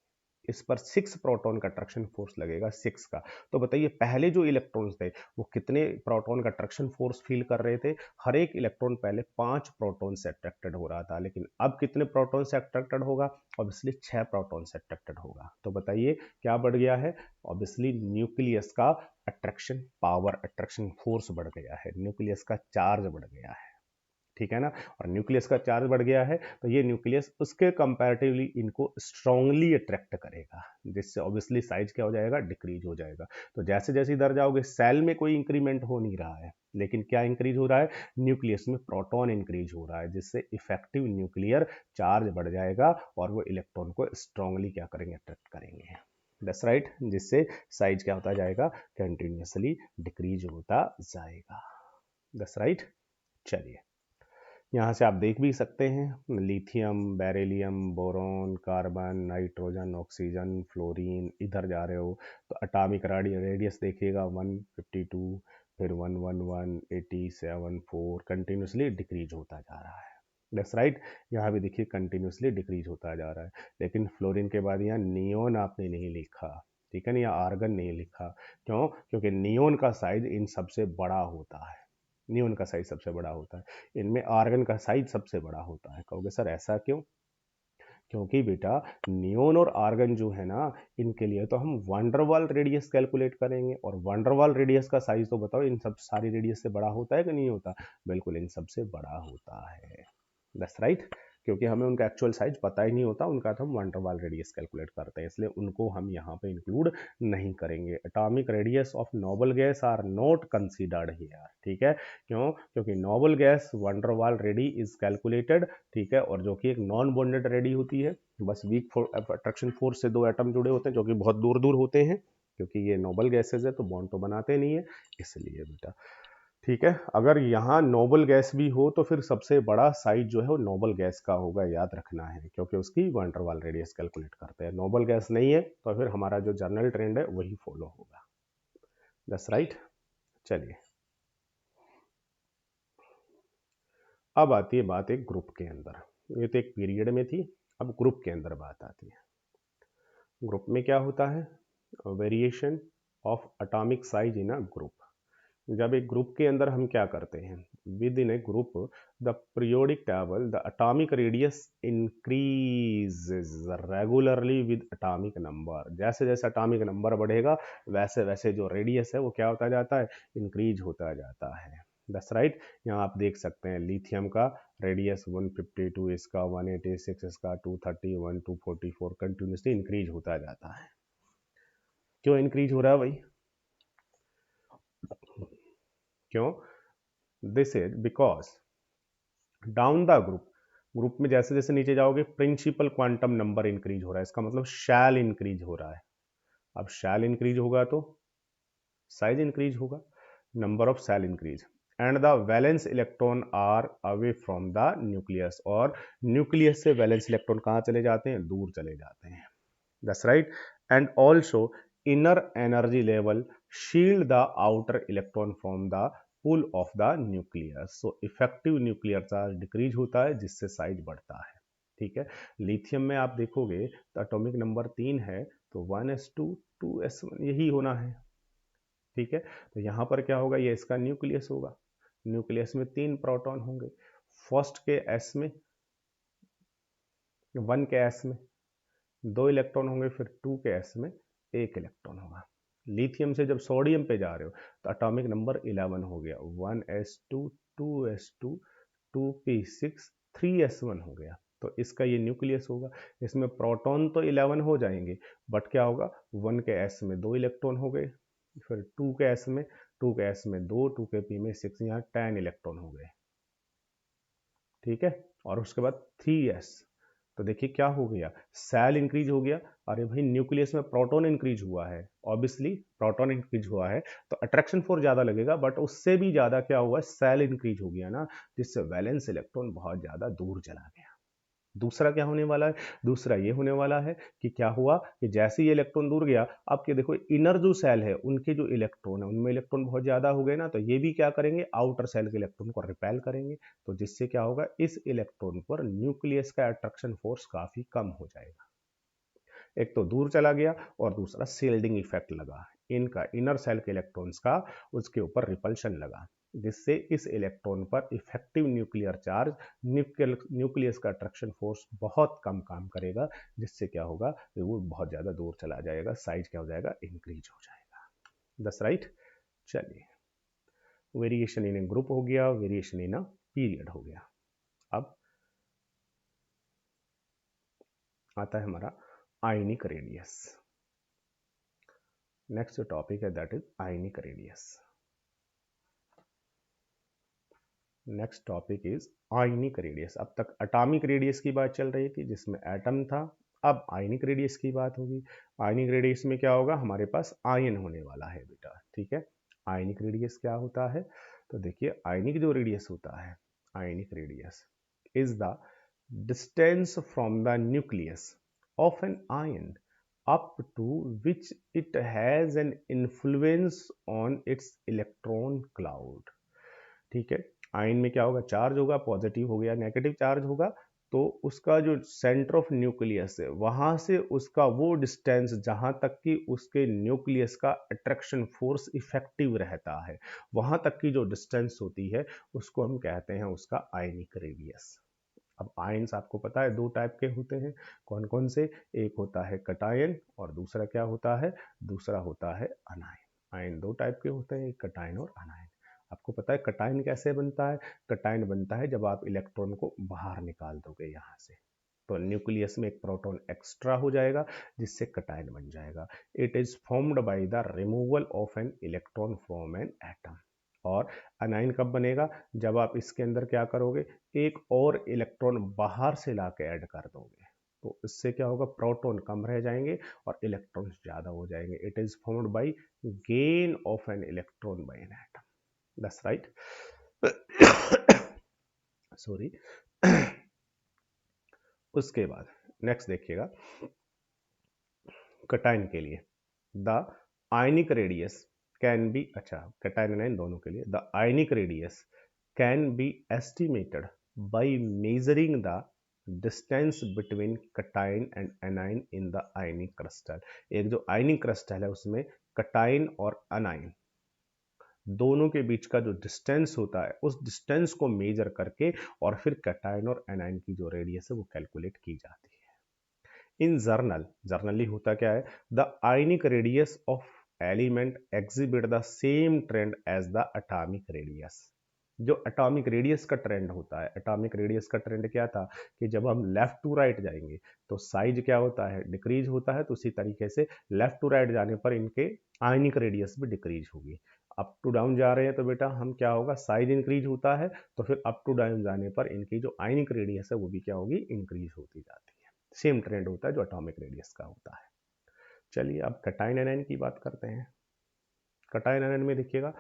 इस पर 6 प्रोटॉन का अट्रैक्शन फोर्स लगेगा, 6 का। तो बताइए पहले जो इलेक्ट्रॉन्स थे वो कितने प्रोटॉन का अट्रैक्शन फोर्स फील कर रहे थे, हर एक इलेक्ट्रॉन पहले 5 प्रोटॉन से अट्रैक्टेड हो रहा था, लेकिन अब कितने प्रोटॉन से अट्रैक्टेड होगा, ऑब्वियसली 6 प्रोटॉन से अट्रैक्टेड होगा। तो बताइए क्या बढ़ गया है, ऑब्वियसली न्यूक्लियस का अट्रैक्शन पावर, अट्रैक्शन फोर्स बढ़ गया है, न्यूक्लियस का चार्ज बढ़ गया है, ठीक है ना। और न्यूक्लियस का चार्ज बढ़ गया है तो ये न्यूक्लियस उसके कंपैरेटिवली इनको स्ट्रांगली अट्रैक्ट करेगा, जिससे ऑब्वियसली साइज क्या हो जाएगा, डिक्रीज हो जाएगा। तो जैसे जैसे इधर जाओगे सेल में कोई इंक्रीमेंट हो नहीं रहा है, लेकिन क्या इंक्रीज हो रहा है, न्यूक्लियस में प्रोटॉन इंक्रीज हो रहा है, जिससे इफेक्टिव न्यूक्लियर चार्ज बढ़ जाएगा और वो इलेक्ट्रॉन को स्ट्रांगली क्या करेंगे, अट्रैक्ट करेंगे, दैट्स राइट, जिससे साइज क्या होता जाएगा, कंटिन्यूसली डिक्रीज होता जाएगा, दैट्स राइट। चलिए यहाँ से आप देख भी सकते हैं, lithium, beryllium, boron, carbon, nitrogen, oxygen, fluorine, इधर जा रहे हो तो एटॉमिक रेडियस देखिएगा 152, फिर 111, 87, 4, कंटिन्यूसली डिक्रीज होता जा रहा है, दैट्स राइट। यहाँ भी देखिए कंटिन्यूसली डिक्रीज होता जा रहा है। लेकिन फ्लोरीन के बाद यहाँ नियोन आपने नहीं लिखा, ठीक है ना, या आर्गन नहीं लिखा, क्यों, क्योंकि नियोन का साइज इन सबसे बड़ा होता है, नियोन का साइज सबसे बड़ा होता है, इनमें आर्गन का साइज सबसे बड़ा होता है। कहोगे सर ऐसा क्यों, क्योंकि बेटा नियोन और आर्गन जो है ना, इनके लिए तो हम वंडरवाल रेडियस कैलकुलेट करेंगे, और वंडरवाल रेडियस का साइज तो बताओ इन सब सारी रेडियस से बड़ा होता है कि नहीं होता, बिल्कुल इन सबसे बड़ा होता है, दैट्स राइट। क्योंकि हमें उनका एक्चुअल साइज पता ही नहीं होता, उनका तो हम वंडरवाल रेडियस कैलकुलेट करते हैं, इसलिए उनको हम यहाँ पे इंक्लूड नहीं करेंगे। Atomic radius of noble gas are not considered here, ठीक है, क्यों, क्योंकि noble gas van der Waal radii is calculated, ठीक है, और जो कि एक नॉन बॉन्डेड रेडी होती है, बस वीक अट्रैक्शन फोर्स से 2 एटम जुड़े होते हैं जो कि बहुत दूर दूर होते हैं, क्योंकि ये नोबल गैसेज है तो बॉन्ड तो बनाते नहीं है, इसलिए बेटा, ठीक है। अगर यहाँ नोबल गैस भी हो तो फिर सबसे बड़ा साइज जो है वो नोबल गैस का होगा, याद रखना है, क्योंकि उसकी वंडरवाल रेडियस कैलकुलेट करते हैं। नोबल गैस नहीं है तो फिर हमारा जो जनरल ट्रेंड है वही फॉलो होगा, दैट्स राइट। चलिए अब आती है बात एक ग्रुप के अंदर, ये तो एक पीरियड में थी, अब ग्रुप के अंदर बात आती है। ग्रुप में क्या होता है, variation of atomic size in a group. जब एक ग्रुप के अंदर हम क्या करते हैं, with in A group the periodic table the atomic radius increases regularly with atomic number. जैसे जैसे एटॉमिक नंबर बढ़ेगा वैसे वैसे जो रेडियस है वो क्या होता जाता है, इंक्रीज होता जाता है, दैट्स राइट। यहाँ आप देख सकते हैं लिथियम का रेडियस 152, इसका 186, इसका 231, 244, कंटिन्यूसली इंक्रीज होता जाता है। क्यों इंक्रीज हो रहा है भाई, क्यों? This is because down the group में जैसे जैसे नीचे जाओगे प्रिंसिपल क्वांटम नंबर इंक्रीज हो रहा है, इसका मतलब शैल इंक्रीज हो रहा है। अब शैल इंक्रीज होगा तो साइज इंक्रीज होगा, number of shell increase, and the valence electron are away from the nucleus, और न्यूक्लियस से वैलेंस इलेक्ट्रॉन कहाँ चले जाते हैं? दूर चले जाते हैं। That's right. And also inner energy level shield the outer electron from the pull of the nucleus, so effective nuclear charge decrease होता है जिससे साइज बढ़ता है। ठीक है, लिथियम में आप देखोगे तो एटॉमिक नंबर 3 है, तो 1s2 2s1 यही होना है। ठीक है, तो यहाँ पर क्या होगा? ये इसका न्यूक्लियस होगा, न्यूक्लियस में 3 प्रोटॉन होंगे, फर्स्ट के एस में 1 के एस में 2 इलेक्ट्रॉन होंगे, फिर 2 के एस में 1 इलेक्ट्रॉन होगा। लिथियम से जब सोडियम पे जा रहे हो तो एटॉमिक नंबर 11 हो गया, 1s2 2s2 2p6 3s1 हो गया, तो इसका ये न्यूक्लियस होगा। इसमें प्रोटॉन तो 11 हो जाएंगे, बट क्या होगा? 1 के एस में 2 इलेक्ट्रॉन हो गए, फिर 2 के एस में 2, 2 के पी में 6, यहाँ 10 इलेक्ट्रॉन हो गए। ठीक है, और उसके बाद 3s, तो देखिए क्या हो गया? सेल इंक्रीज हो गया। अरे भाई न्यूक्लियस में प्रोटॉन इंक्रीज हुआ है, ऑब्वियसली प्रोटॉन इंक्रीज हुआ है तो अट्रैक्शन फोर्स ज्यादा लगेगा, बट उससे भी ज्यादा क्या हुआ? सेल इंक्रीज हो गया ना, जिससे वैलेंस इलेक्ट्रॉन बहुत ज्यादा दूर चला गया। दूसरा क्या होने वाला है? दूसरा ये होने वाला है कि क्या हुआ कि जैसे ये इलेक्ट्रॉन दूर गया, अब क्या देखो, इनर जो सेल है उनके जो इलेक्ट्रॉन है उनमें इलेक्ट्रॉन बहुत ज्यादा हो गए ना, तो ये भी क्या करेंगे? आउटर सेल के इलेक्ट्रॉन को रिपेल करेंगे, तो जिससे क्या होगा? इस इलेक्ट्रॉन पर न्यूक्लियस का अट्रैक्शन फोर्स काफी कम हो जाएगा। एक तो दूर चला गया और दूसरा शील्डिंग इफेक्ट लगा, इनका इनर सेल के इलेक्ट्रॉन्स का उसके ऊपर रिपल्शन लगा, जिससे इस इलेक्ट्रॉन पर इफेक्टिव न्यूक्लियर चार्ज, न्यूक्लियस का अट्रैक्शन फोर्स बहुत कम काम करेगा, जिससे क्या होगा? वो बहुत ज़्यादा दूर चला जाएगा, साइज क्या हो जाएगा? इंक्रीज हो जाएगा। दस राइट। चलिए, वेरिएशन इन ए ग्रुप हो गया, वेरिएशन इन अ पीरियड हो गया। अब आता है हमारा आयनिक रेडियस। नेक्स्ट जो टॉपिक है that is ionic radius. Next topic is ionic radius. अब तक एटॉमिक रेडियस की बात चल रही थी जिसमें एटम था, अब आयनिक रेडियस की बात होगी। आयनिक रेडियस में क्या होगा? हमारे पास आयन होने वाला है बेटा। ठीक है, आयनिक रेडियस क्या होता है? तो देखिए, आयनिक जो रेडियस होता है, ionic radius is the distance from the nucleus of an ion up to which it has an influence on its electron cloud। ठीक है, आयन में क्या होगा? चार्ज होगा, पॉजिटिव हो गया नेगेटिव चार्ज होगा, तो उसका जो सेंटर ऑफ न्यूक्लियस है वहां से उसका वो डिस्टेंस जहां तक कि उसके न्यूक्लियस का अट्रैक्शन फोर्स इफेक्टिव रहता है, वहां तक की जो डिस्टेंस होती है उसको हम कहते हैं उसका आयनिक रेडियस। अब आयन्स आपको पता है 2 टाइप के होते हैं, कौन कौन से? एक होता है कटायन और दूसरा क्या होता है? दूसरा होता है अनायन। आयन 2 टाइप के होते हैं, एक कटायन और अनायन। आपको पता है कटायन कैसे बनता है? कटायन बनता है जब आप इलेक्ट्रॉन को बाहर निकाल दोगे यहाँ से, तो न्यूक्लियस में एक प्रोटॉन एक्स्ट्रा हो जाएगा जिससे कटायन बन जाएगा। It is formed by the removal of an electron from an atom. और अनायन कब बनेगा? जब आप इसके अंदर क्या करोगे? एक और इलेक्ट्रॉन बाहर से ला के ऐड कर दोगे, तो इससे क्या होगा? प्रोटॉन कम रह जाएंगे और इलेक्ट्रॉन्स ज्यादा हो जाएंगे। It is formed by gain of an electron by an atom. That's right. Sorry. उसके बाद नेक्स्ट देखिएगा, कटायन के लिए the ionic radius can be, अच्छा कटायन एनायन दोनों के लिए, the ionic radius can be estimated by measuring the distance between cation and anion in the ionic crystal. एक जो आयनिक क्रिस्टल है उसमें कटायन और अनायन दोनों के बीच का जो डिस्टेंस होता है उस डिस्टेंस को मेजर करके और फिर कटायन और एनायन की जो रेडियस है वो कैलकुलेट की जाती है। इन जर्नली होता क्या है? The ionic radius of element exhibit the same trend as the atomic radius. जो एटॉमिक रेडियस का ट्रेंड होता है, एटॉमिक रेडियस का ट्रेंड क्या था कि जब हम लेफ्ट टू राइट जाएंगे तो साइज क्या होता है? डिक्रीज होता है, तो उसी तरीके से लेफ्ट टू राइट जाने पर इनके आयनिक रेडियस भी डिक्रीज होगी। अप टू डाउन जा रहे हैं तो बेटा हम क्या होगा, साइज इंक्रीज होता है, तो फिर अप टू डाउन जाने पर इनकी जो आयनिक रेडियस है वो भी क्या होगी, इंक्रीज होती जाती है। सेम ट्रेंड होता है जो एटॉमिक रेडियस का होता है। चलिए अब कटायन एनायन की बात करते हैं। कटायन एनायन में देखिएगा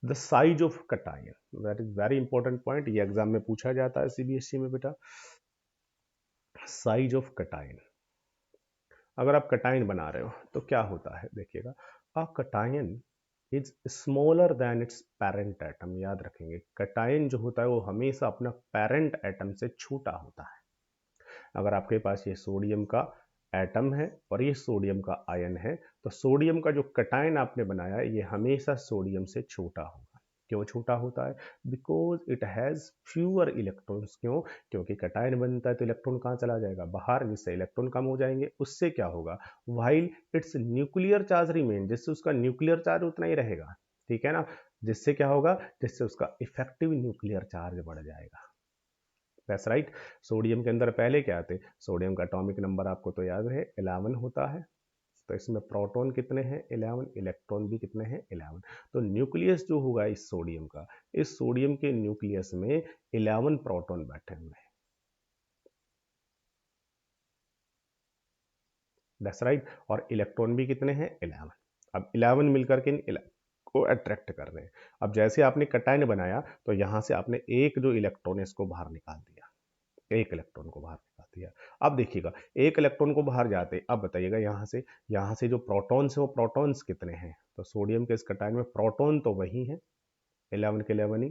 the size of cation, that is very important point, ये एग्जाम में पूछा जाता है सीबीएसई में बेटा। साइज ऑफ कटायन, अगर आप कटायन बना रहे हो तो क्या होता है देखिएगा, a cation is smaller than its parent atom. याद रखेंगे कटायन जो होता है वो हमेशा अपना पेरेंट एटम से छोटा होता है। अगर आपके पास ये सोडियम का एटम है और ये सोडियम का आयन है, तो सोडियम का जो कटायन आपने बनाया है ये हमेशा सोडियम से छोटा होगा। क्यों छोटा होता है, because it has fewer electrons. क्यों, क्योंकि कटायन बनता है तो इलेक्ट्रॉन कहाँ चला जाएगा, बाहर, जिससे इलेक्ट्रॉन कम हो जाएंगे। उससे क्या होगा, while it's nuclear charge remain, जिससे उसका न्यूक्लियर चार्ज उतना ही रहेगा, ठीक है ना। जिससे क्या होगा, जिससे उसका इफेक्टिव न्यूक्लियर चार्ज बढ़ जाएगा। That's right. सोडियम के अंदर पहले क्या थे, सोडियम का एटॉमिक नंबर आपको तो याद है 11 होता है, तो इसमें प्रोटॉन कितने हैं 11, इलेक्ट्रॉन भी कितने हैं 11। तो न्यूक्लियस जो होगा इस सोडियम का, इस सोडियम के न्यूक्लियस में 11 प्रोटॉन बैठे हुए हैं। That's right. और इलेक्ट्रॉन भी कितने हैं 11। अब 11 मिलकर के इन को अट्रैक्ट कर रहे हैं। अब जैसे आपने कटायन बनाया तो यहां से आपने एक जो इलेक्ट्रॉन है इसको बाहर निकाल दिया, एक इलेक्ट्रॉन को बाहर निकाल दिया। अब देखिएगा एक इलेक्ट्रॉन को बाहर जाते, अब बताइएगा यहाँ से जो प्रोटॉन्स है वो प्रोटॉन्स कितने हैं, तो सोडियम के इस कटायन में प्रोटॉन तो वही है 11 के 11 ही,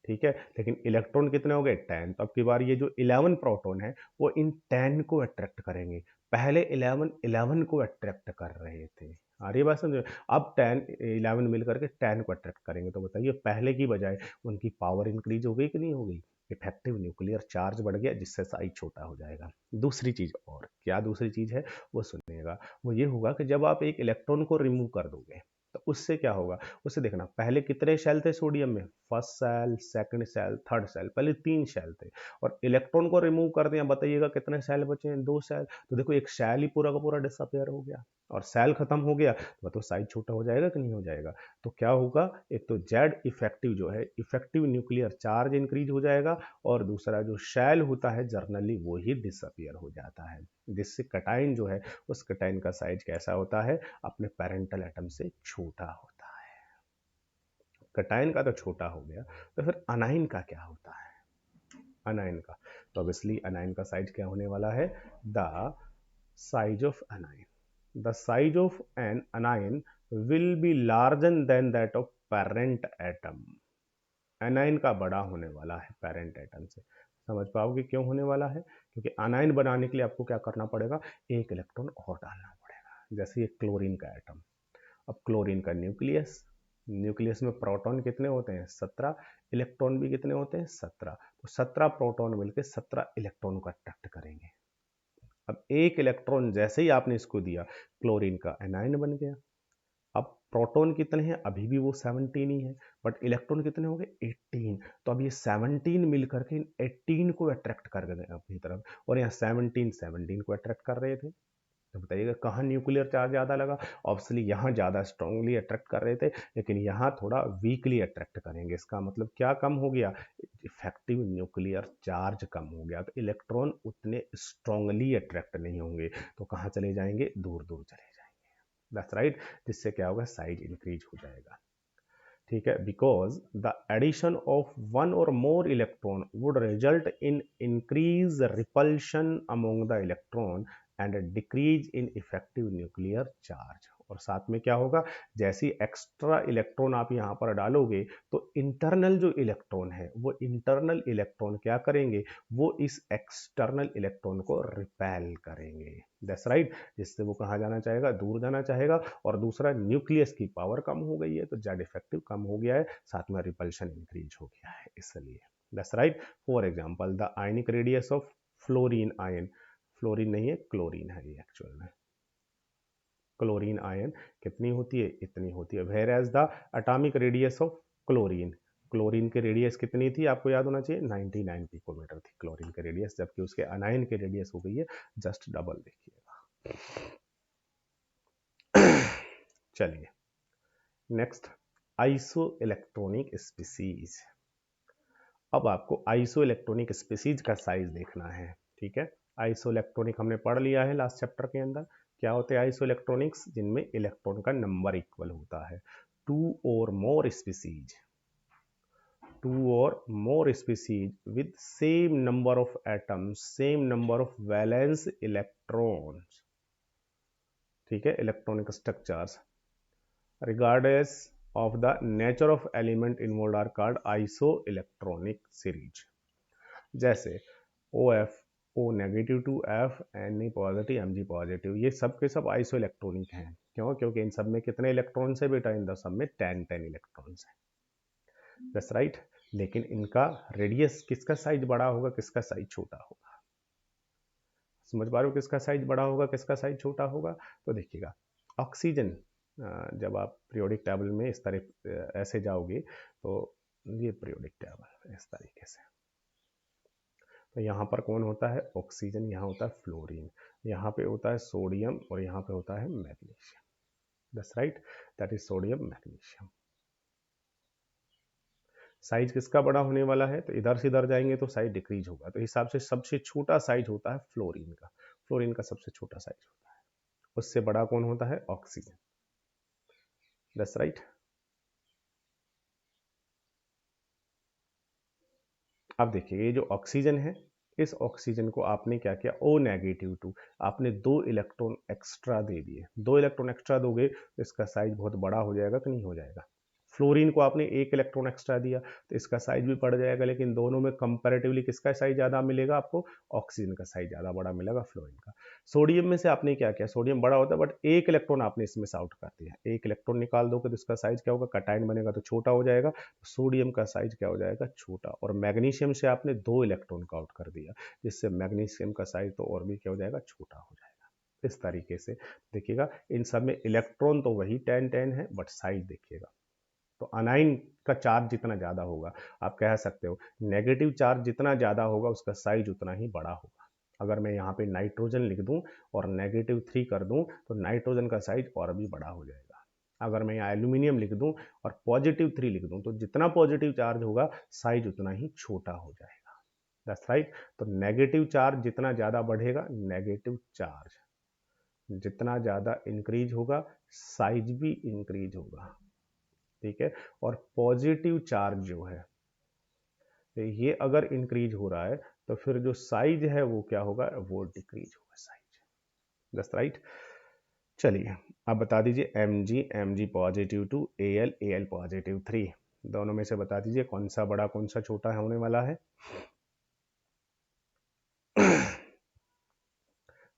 ठीक है। लेकिन इलेक्ट्रॉन कितने हो गए 10। तो अब की बार ये जो 11 प्रोटॉन है वो इन 10 को अट्रैक्ट करेंगे। पहले 11 को अट्रैक्ट कर रहे थे, आ रही बात समझो। अब 11 मिलकर के 10 को अट्रैक्ट करेंगे, तो बताइए पहले की बजाय उनकी पावर इंक्रीज हो गई कि नहीं हो गई, इफेक्टिव न्यूक्लियर चार्ज बढ़ गया, जिससे साइज छोटा हो जाएगा। दूसरी चीज, और क्या दूसरी चीज है वो सुनिएगा, वो ये होगा कि जब आप एक इलेक्ट्रॉन को रिमूव कर दोगे तो उससे क्या होगा, उससे देखना पहले कितने शेल थे सोडियम में, first shell, second shell, third shell, पहले 3 शेल थे, और इलेक्ट्रॉन को रिमूव कर दिया, बताइएगा कितने सेल बचे हैं, 2 सेल। तो देखो एक सेल ही पूरा का पूरा डिसअपियर हो गया, और सेल खत्म हो गया तो मतलब साइज छोटा हो जाएगा कि नहीं हो जाएगा। तो क्या होगा, एक तो जेड इफेक्टिव जो है, इफेक्टिव न्यूक्लियर चार्ज इंक्रीज हो जाएगा, और दूसरा जो शेल होता है जर्नली वो ही डिसअपियर हो जाता है, जिससे कटायन जो है उस कटायन का साइज कैसा होता है, अपने पेरेंटल एटम से छोटा होता है। कटायन का तो छोटा हो गया, तो फिर अनाइन का क्या होता है, अनाइन का, तो ऑब्वियसली अनाइन का साइज क्या होने वाला है, the size of anion, the size of an anion will be larger than that of parent atom. Anion का बड़ा होने वाला है पेरेंट एटम से। समझ पाओगे क्यों होने वाला है, क्योंकि अनाइन बनाने के लिए आपको क्या करना पड़ेगा, एक इलेक्ट्रॉन और डालना पड़ेगा। जैसे ये क्लोरीन का एटम, अब क्लोरीन का न्यूक्लियस, न्यूक्लियस में प्रोटॉन कितने होते हैं 17, इलेक्ट्रॉन भी कितने होते हैं 17, तो 17 प्रोटॉन मिलकर 17 इलेक्ट्रॉन को अट्रैक्ट करेंगे। अब एक इलेक्ट्रॉन जैसे ही आपने इसको दिया, क्लोरीन का एनाइन बन गया। अब प्रोटॉन कितने हैं, अभी भी वो 17 ही है, बट इलेक्ट्रॉन कितने हो गए 18। तो अब ये 17 मिल करके इन 18 को अट्रैक्ट कर गए अपनी तरफ, और यहाँ 17 को अट्रैक्ट कर रहे थे। तो बताइएगा कहाँ न्यूक्लियर चार्ज ज़्यादा लगा, ऑब्वियसली यहाँ ज़्यादा स्ट्रांगली अट्रैक्ट कर रहे थे, लेकिन यहाँ थोड़ा वीकली अट्रैक्ट करेंगे। इसका मतलब क्या कम हो गया, इफेक्टिव न्यूक्लियर चार्ज कम हो गया, तो इलेक्ट्रॉन उतने स्ट्रांगली अट्रैक्ट नहीं होंगे, तो कहाँ चले जाएंगे, दूर दूर चले जाएंगे। That's right. जिससे क्या होगा, साइज इंक्रीज हो जाएगा, ठीक है। Because the addition of one or more electron would result in increase repulsion among the electron and decrease in effective nuclear charge. और साथ में क्या होगा, जैसे एक्स्ट्रा इलेक्ट्रॉन आप यहाँ पर डालोगे तो इंटरनल जो इलेक्ट्रॉन है वो इंटरनल इलेक्ट्रॉन क्या करेंगे, वो इस एक्सटर्नल इलेक्ट्रॉन को रिपेल करेंगे। That's right. जिससे वो कहाँ जाना चाहेगा, दूर जाना चाहेगा। और दूसरा, न्यूक्लियस की पावर कम हो गई है तो जेड इफेक्टिव कम हो गया है, साथ में रिपल्शन इंक्रीज हो गया है, इसलिए। That's right. For example the ionic radius of fluorine ion, fluorine नहीं है क्लोरीन है ये एक्चुअल में, क्लोरीन आयन कितनी होती है, इतनी होती है। Whereas the atomic radius of chlorine, chlorine की रेडियस कितनी थी आपको याद होना चाहिए, 99 पिकोमीटर थी क्लोरीन की रेडियस, जबकि उसके अनायन की रेडियस हो गई है जस्ट डबल। देखिएगा चलिए नेक्स्ट, आइसो इलेक्ट्रॉनिक स्पीसीज। अब आपको आइसो इलेक्ट्रॉनिक स्पीसीज का साइज देखना है, ठीक है। आइसो इलेक्ट्रॉनिक हमने पढ़ लिया है लास्ट चैप्टर के अंदर। क्या होते हैं आइसो इलेक्ट्रॉनिक्स? जिनमें इलेक्ट्रॉन का नंबर इक्वल होता है। टू और मोर species, two or more species with same number of atoms, same number of valence electrons, ठीक है, electronic structures, regardless of the nature of element involved are called isoelectronic series। जैसे OF, O negative two F, Na positive, Mg positive, ये सब के सब iso electronic हैं। क्यों? क्योंकि इन सब में कितने इलेक्ट्रॉन्स है बेटा? इन द सब में 10 इलेक्ट्रॉन्स है। That's right. लेकिन इनका रेडियस, किसका साइज बड़ा होगा, किसका साइज छोटा होगा? समझ पा रहे हो किसका साइज बड़ा होगा, किसका साइज छोटा होगा? तो देखिएगा, ऑक्सीजन, जब आप पीरियोडिक टेबल में इस तरह ऐसे जाओगे तो ये पीरियोडिक टेबल इस तरीके से, तो यहाँ पर कौन होता है? ऑक्सीजन, यहाँ होता है फ्लोरीन, यहाँ पे होता है सोडियम और यहाँ पे होता है magnesium. That's right, that is sodium magnesium. Size किसका बड़ा होने वाला है? तो इधर से इधर जाएंगे तो साइज डिक्रीज होगा, तो हिसाब से सबसे छोटा साइज होता है फ्लोरीन का। फ्लोरीन का सबसे छोटा साइज होता है, उससे बड़ा कौन होता है? ऑक्सीजन। That's right. अब देखिए, ये जो ऑक्सीजन है, इस ऑक्सीजन को आपने क्या किया? O नेगेटिव टू, आपने 2 इलेक्ट्रॉन एक्स्ट्रा दे दिए। 2 इलेक्ट्रॉन एक्स्ट्रा दोगे तो इसका साइज बहुत बड़ा हो जाएगा कि नहीं हो जाएगा? फ्लोरीन को आपने 1 इलेक्ट्रॉन एक्स्ट्रा दिया तो इसका साइज भी बढ़ जाएगा, लेकिन दोनों में कंपैरेटिवली किसका साइज ज़्यादा मिलेगा आपको? ऑक्सीजन का साइज ज़्यादा बड़ा मिलेगा फ्लोरीन का। सोडियम में से आपने क्या किया? सोडियम बड़ा होता है बट 1 इलेक्ट्रॉन आपने इसमें से आउट कर दिया। 1 इलेक्ट्रॉन निकाल दोगे तो इसका साइज क्या होगा? कटायन बनेगा तो छोटा हो जाएगा, सोडियम का साइज क्या हो जाएगा? छोटा। और मैग्नीशियम से आपने 2 इलेक्ट्रॉन का आउट कर दिया, जिससे मैग्नीशियम का साइज तो और भी क्या हो जाएगा? छोटा हो जाएगा। इस तरीके से देखिएगा, इन सब में इलेक्ट्रॉन तो वही 10 है बट साइज देखिएगा। तो अनाइन का चार्ज जितना ज़्यादा होगा, आप कह सकते हो नेगेटिव चार्ज जितना ज़्यादा होगा उसका साइज उतना ही बड़ा होगा। अगर मैं यहाँ पे नाइट्रोजन लिख दूँ और -3 कर दूँ तो नाइट्रोजन का साइज और भी बड़ा हो जाएगा। अगर मैं यहाँ एल्यूमिनियम लिख दूँ और +3 लिख दूँ तो जितना पॉजिटिव चार्ज होगा साइज उतना ही छोटा हो जाएगा। That's right. तो नेगेटिव चार्ज जितना ज़्यादा बढ़ेगा, नेगेटिव चार्ज जितना ज़्यादा इंक्रीज होगा, साइज भी इंक्रीज होगा, ठीक है। और पॉजिटिव चार्ज जो है, ये अगर इंक्रीज हो रहा है तो फिर जो साइज है वो क्या होगा? वो डिक्रीज होगा साइज। That's right. चलिए, अब बता दीजिए Mg positive to Al positive 3, दोनों में से बता दीजिए कौन सा बड़ा कौन सा छोटा होने वाला है?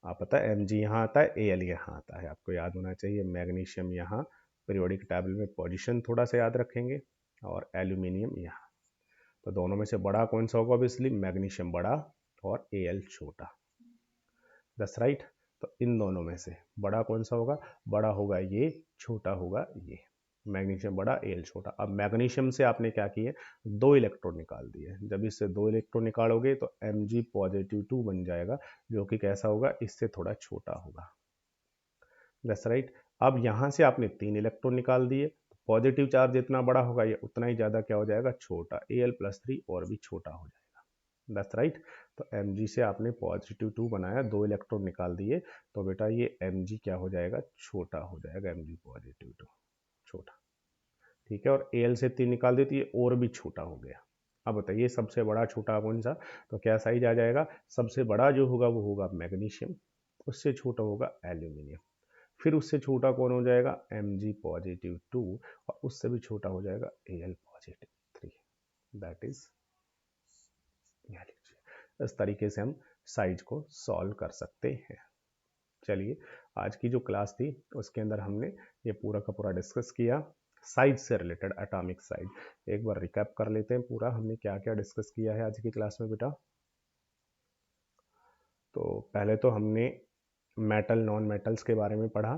आप पता है Mg यहाँ आता है, Al यहाँ आता है, आपको याद होना चाहिए। मैग्नीशियम यहाँ, पीरियोडिक टेबल में पोजीशन थोड़ा सा याद रखेंगे, और एल्यूमिनियम यहाँ। तो दोनों में से बड़ा कौन सा होगा? ऑब्वियसली मैग्नीशियम बड़ा और Al छोटा। That's right. तो इन दोनों में से बड़ा कौन सा होगा? बड़ा होगा ये, छोटा होगा ये। मैग्नीशियम बड़ा, Al छोटा। अब मैग्नीशियम से आपने क्या किए? 2 इलेक्ट्रॉन निकाल दिए। जब इससे 2 इलेक्ट्रॉन निकालोगे तो Mg पॉजिटिव 2 बन जाएगा, जो कि कैसा होगा? इससे थोड़ा छोटा होगा। That's right. अब यहाँ से आपने 3 इलेक्ट्रॉन निकाल दिए, पॉजिटिव चार्ज जितना बड़ा होगा ये उतना ही ज़्यादा क्या हो जाएगा? छोटा। Al+3 और भी छोटा हो जाएगा। That's right. तो Mg से आपने पॉजिटिव 2 बनाया, 2 इलेक्ट्रॉन निकाल दिए, तो बेटा ये Mg क्या हो जाएगा? छोटा हो जाएगा। Mg पॉजिटिव 2 छोटा, ठीक है। और Al से 3 निकाल दिए तो ये और भी छोटा हो गया। अब बताइए सबसे बड़ा छोटा कौन सा? तो क्या साइज आ जाएगा? सबसे बड़ा जो होगा वो होगा मैग्नीशियम, उससे छोटा होगा एल्यूमिनियम, फिर उससे छोटा कौन हो जाएगा? Mg पॉजिटिव 2, और उससे भी छोटा हो जाएगा Al पॉजिटिव 3। दैट इज, इस तरीके से हम साइज को सॉल्व कर सकते हैं। चलिए, आज की जो क्लास थी उसके अंदर हमने ये पूरा का पूरा डिस्कस किया, साइज से रिलेटेड, एटॉमिक साइज। एक बार रिकैप कर लेते हैं पूरा हमने क्या क्या डिस्कस किया है आज की क्लास में बेटा। तो पहले तो हमने मेटल नॉन मेटल्स के बारे में पढ़ा,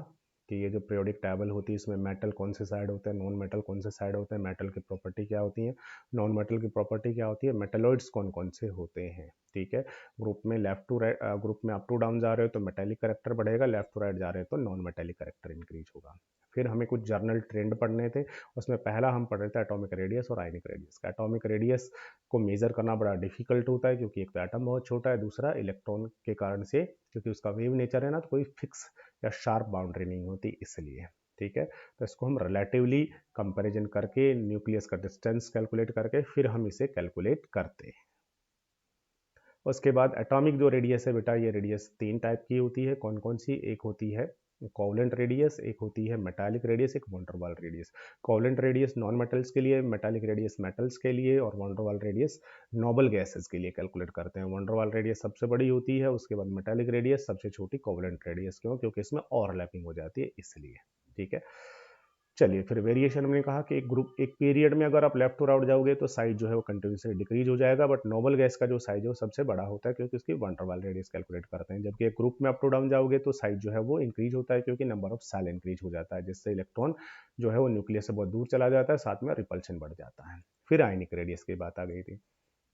कि ये जो पीरियोडिक टेबल होती है इसमें मेटल कौन से साइड होते हैं, नॉन मेटल कौन से साइड होते हैं, मेटल की प्रॉपर्टी क्या होती है, नॉन मेटल की प्रॉपर्टी क्या होती है, मेटलॉइड्स कौन कौन से होते हैं। ठीक है, ग्रुप में लेफ्ट टू राइट, ग्रुप में अप टू डाउन जा रहे हो तो मेटेलिक करेक्टर बढ़ेगा, लेफ्ट टू राइट जा रहे हो तो नॉन मेटेलिक करेक्टर इंक्रीज होगा। फिर हमें कुछ जर्नल ट्रेंड पढ़ने थे, उसमें पहला हम पढ़ रहे थे एटॉमिक रेडियस और आयनिक रेडियस का। एटॉमिक रेडियस को मेजर करना बड़ा डिफिकल्ट होता है क्योंकि एक तो एटम बहुत छोटा है, दूसरा इलेक्ट्रॉन के कारण से क्योंकि उसका वेव नेचर है ना, तो कोई फिक्स या शार्प बाउंड्री नहीं होती इसलिए। ठीक है, तो इसको हम रिलेटिवली कंपैरिजन करके न्यूक्लियस का डिस्टेंस कैलकुलेट करके फिर हम इसे कैलकुलेट करते हैं। उसके बाद एटॉमिक जो रेडियस है बेटा, ये रेडियस 3 टाइप की होती है। कौन कौन सी? एक होती है कोवलेंट रेडियस, एक होती है मेटालिक रेडियस, एक van der Waal radius. Covalent radius non metals के लिए, मेटालिक रेडियस मेटल्स के लिए और van der Waal radius noble gases के लिए कैलकुलेट करते हैं। वॉन डेर वाल रेडियस सबसे बड़ी होती है, उसके बाद मेटालिक रेडियस सबसे छोटी कोवलेंट रेडियस। क्यों? क्योंकि इसमें ओवरलैपिंग हो जाती है इसलिए। ठीक है, चलिए फिर वेरिएशन हमने कहा कि एक ग्रुप एक पीरियड में अगर आप लेफ्ट टू राइट जाओगे तो साइज जो है वो कंटिन्यूसली डिक्रीज हो जाएगा, बट नोबल गैस का जो साइज है वो सबसे बड़ा होता है क्योंकि उसकी van der Waal radius calculate करते हैं। जबकि एक ग्रुप में अप टू डाउन जाओगे तो साइज जो है वो इंक्रीज होता है क्योंकि नंबर ऑफ सेल इंक्रीज हो जाता है, जिससे इलेक्ट्रॉन जो है वो न्यूक्लियस से बहुत दूर चला जाता है, साथ में रिपल्शन बढ़ जाता है। फिर आयनिक रेडियस की बात आ गई थी।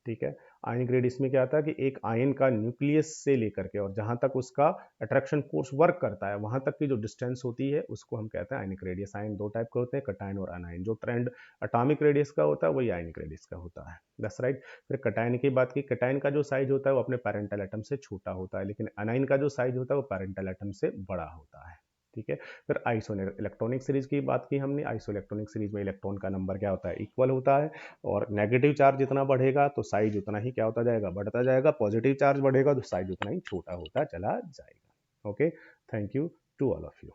ठीक है, आयनिक रेडियस में क्या आता है कि एक आयन का न्यूक्लियस से लेकर के और जहां तक उसका अट्रैक्शन फोर्स वर्क करता है वहां तक की जो डिस्टेंस होती है उसको हम कहते हैं आयनिक रेडियस। आयन दो टाइप के होते हैं, कटायन और अनायन। जो ट्रेंड अटॉमिक रेडियस का होता है वही आयनिक रेडियस का होता है। That's right. फिर कटायन की बात की, कटायन का जो साइज होता है वो अपने पैरेंटल एटम से छोटा होता है, लेकिन अनायन का जो साइज होता है वो पैरेंटल एटम से बड़ा होता है। ठीक है, फिर आइसो इलेक्ट्रॉनिक सीरीज की बात की हमने। आइसो इलेक्ट्रॉनिक सीरीज में इलेक्ट्रॉन का नंबर क्या होता है? इक्वल होता है, और नेगेटिव चार्ज जितना बढ़ेगा तो साइज उतना ही क्या होता जाएगा? बढ़ता जाएगा। पॉजिटिव चार्ज बढ़ेगा तो साइज उतना ही छोटा होता चला जाएगा। Okay, thank you to all of you.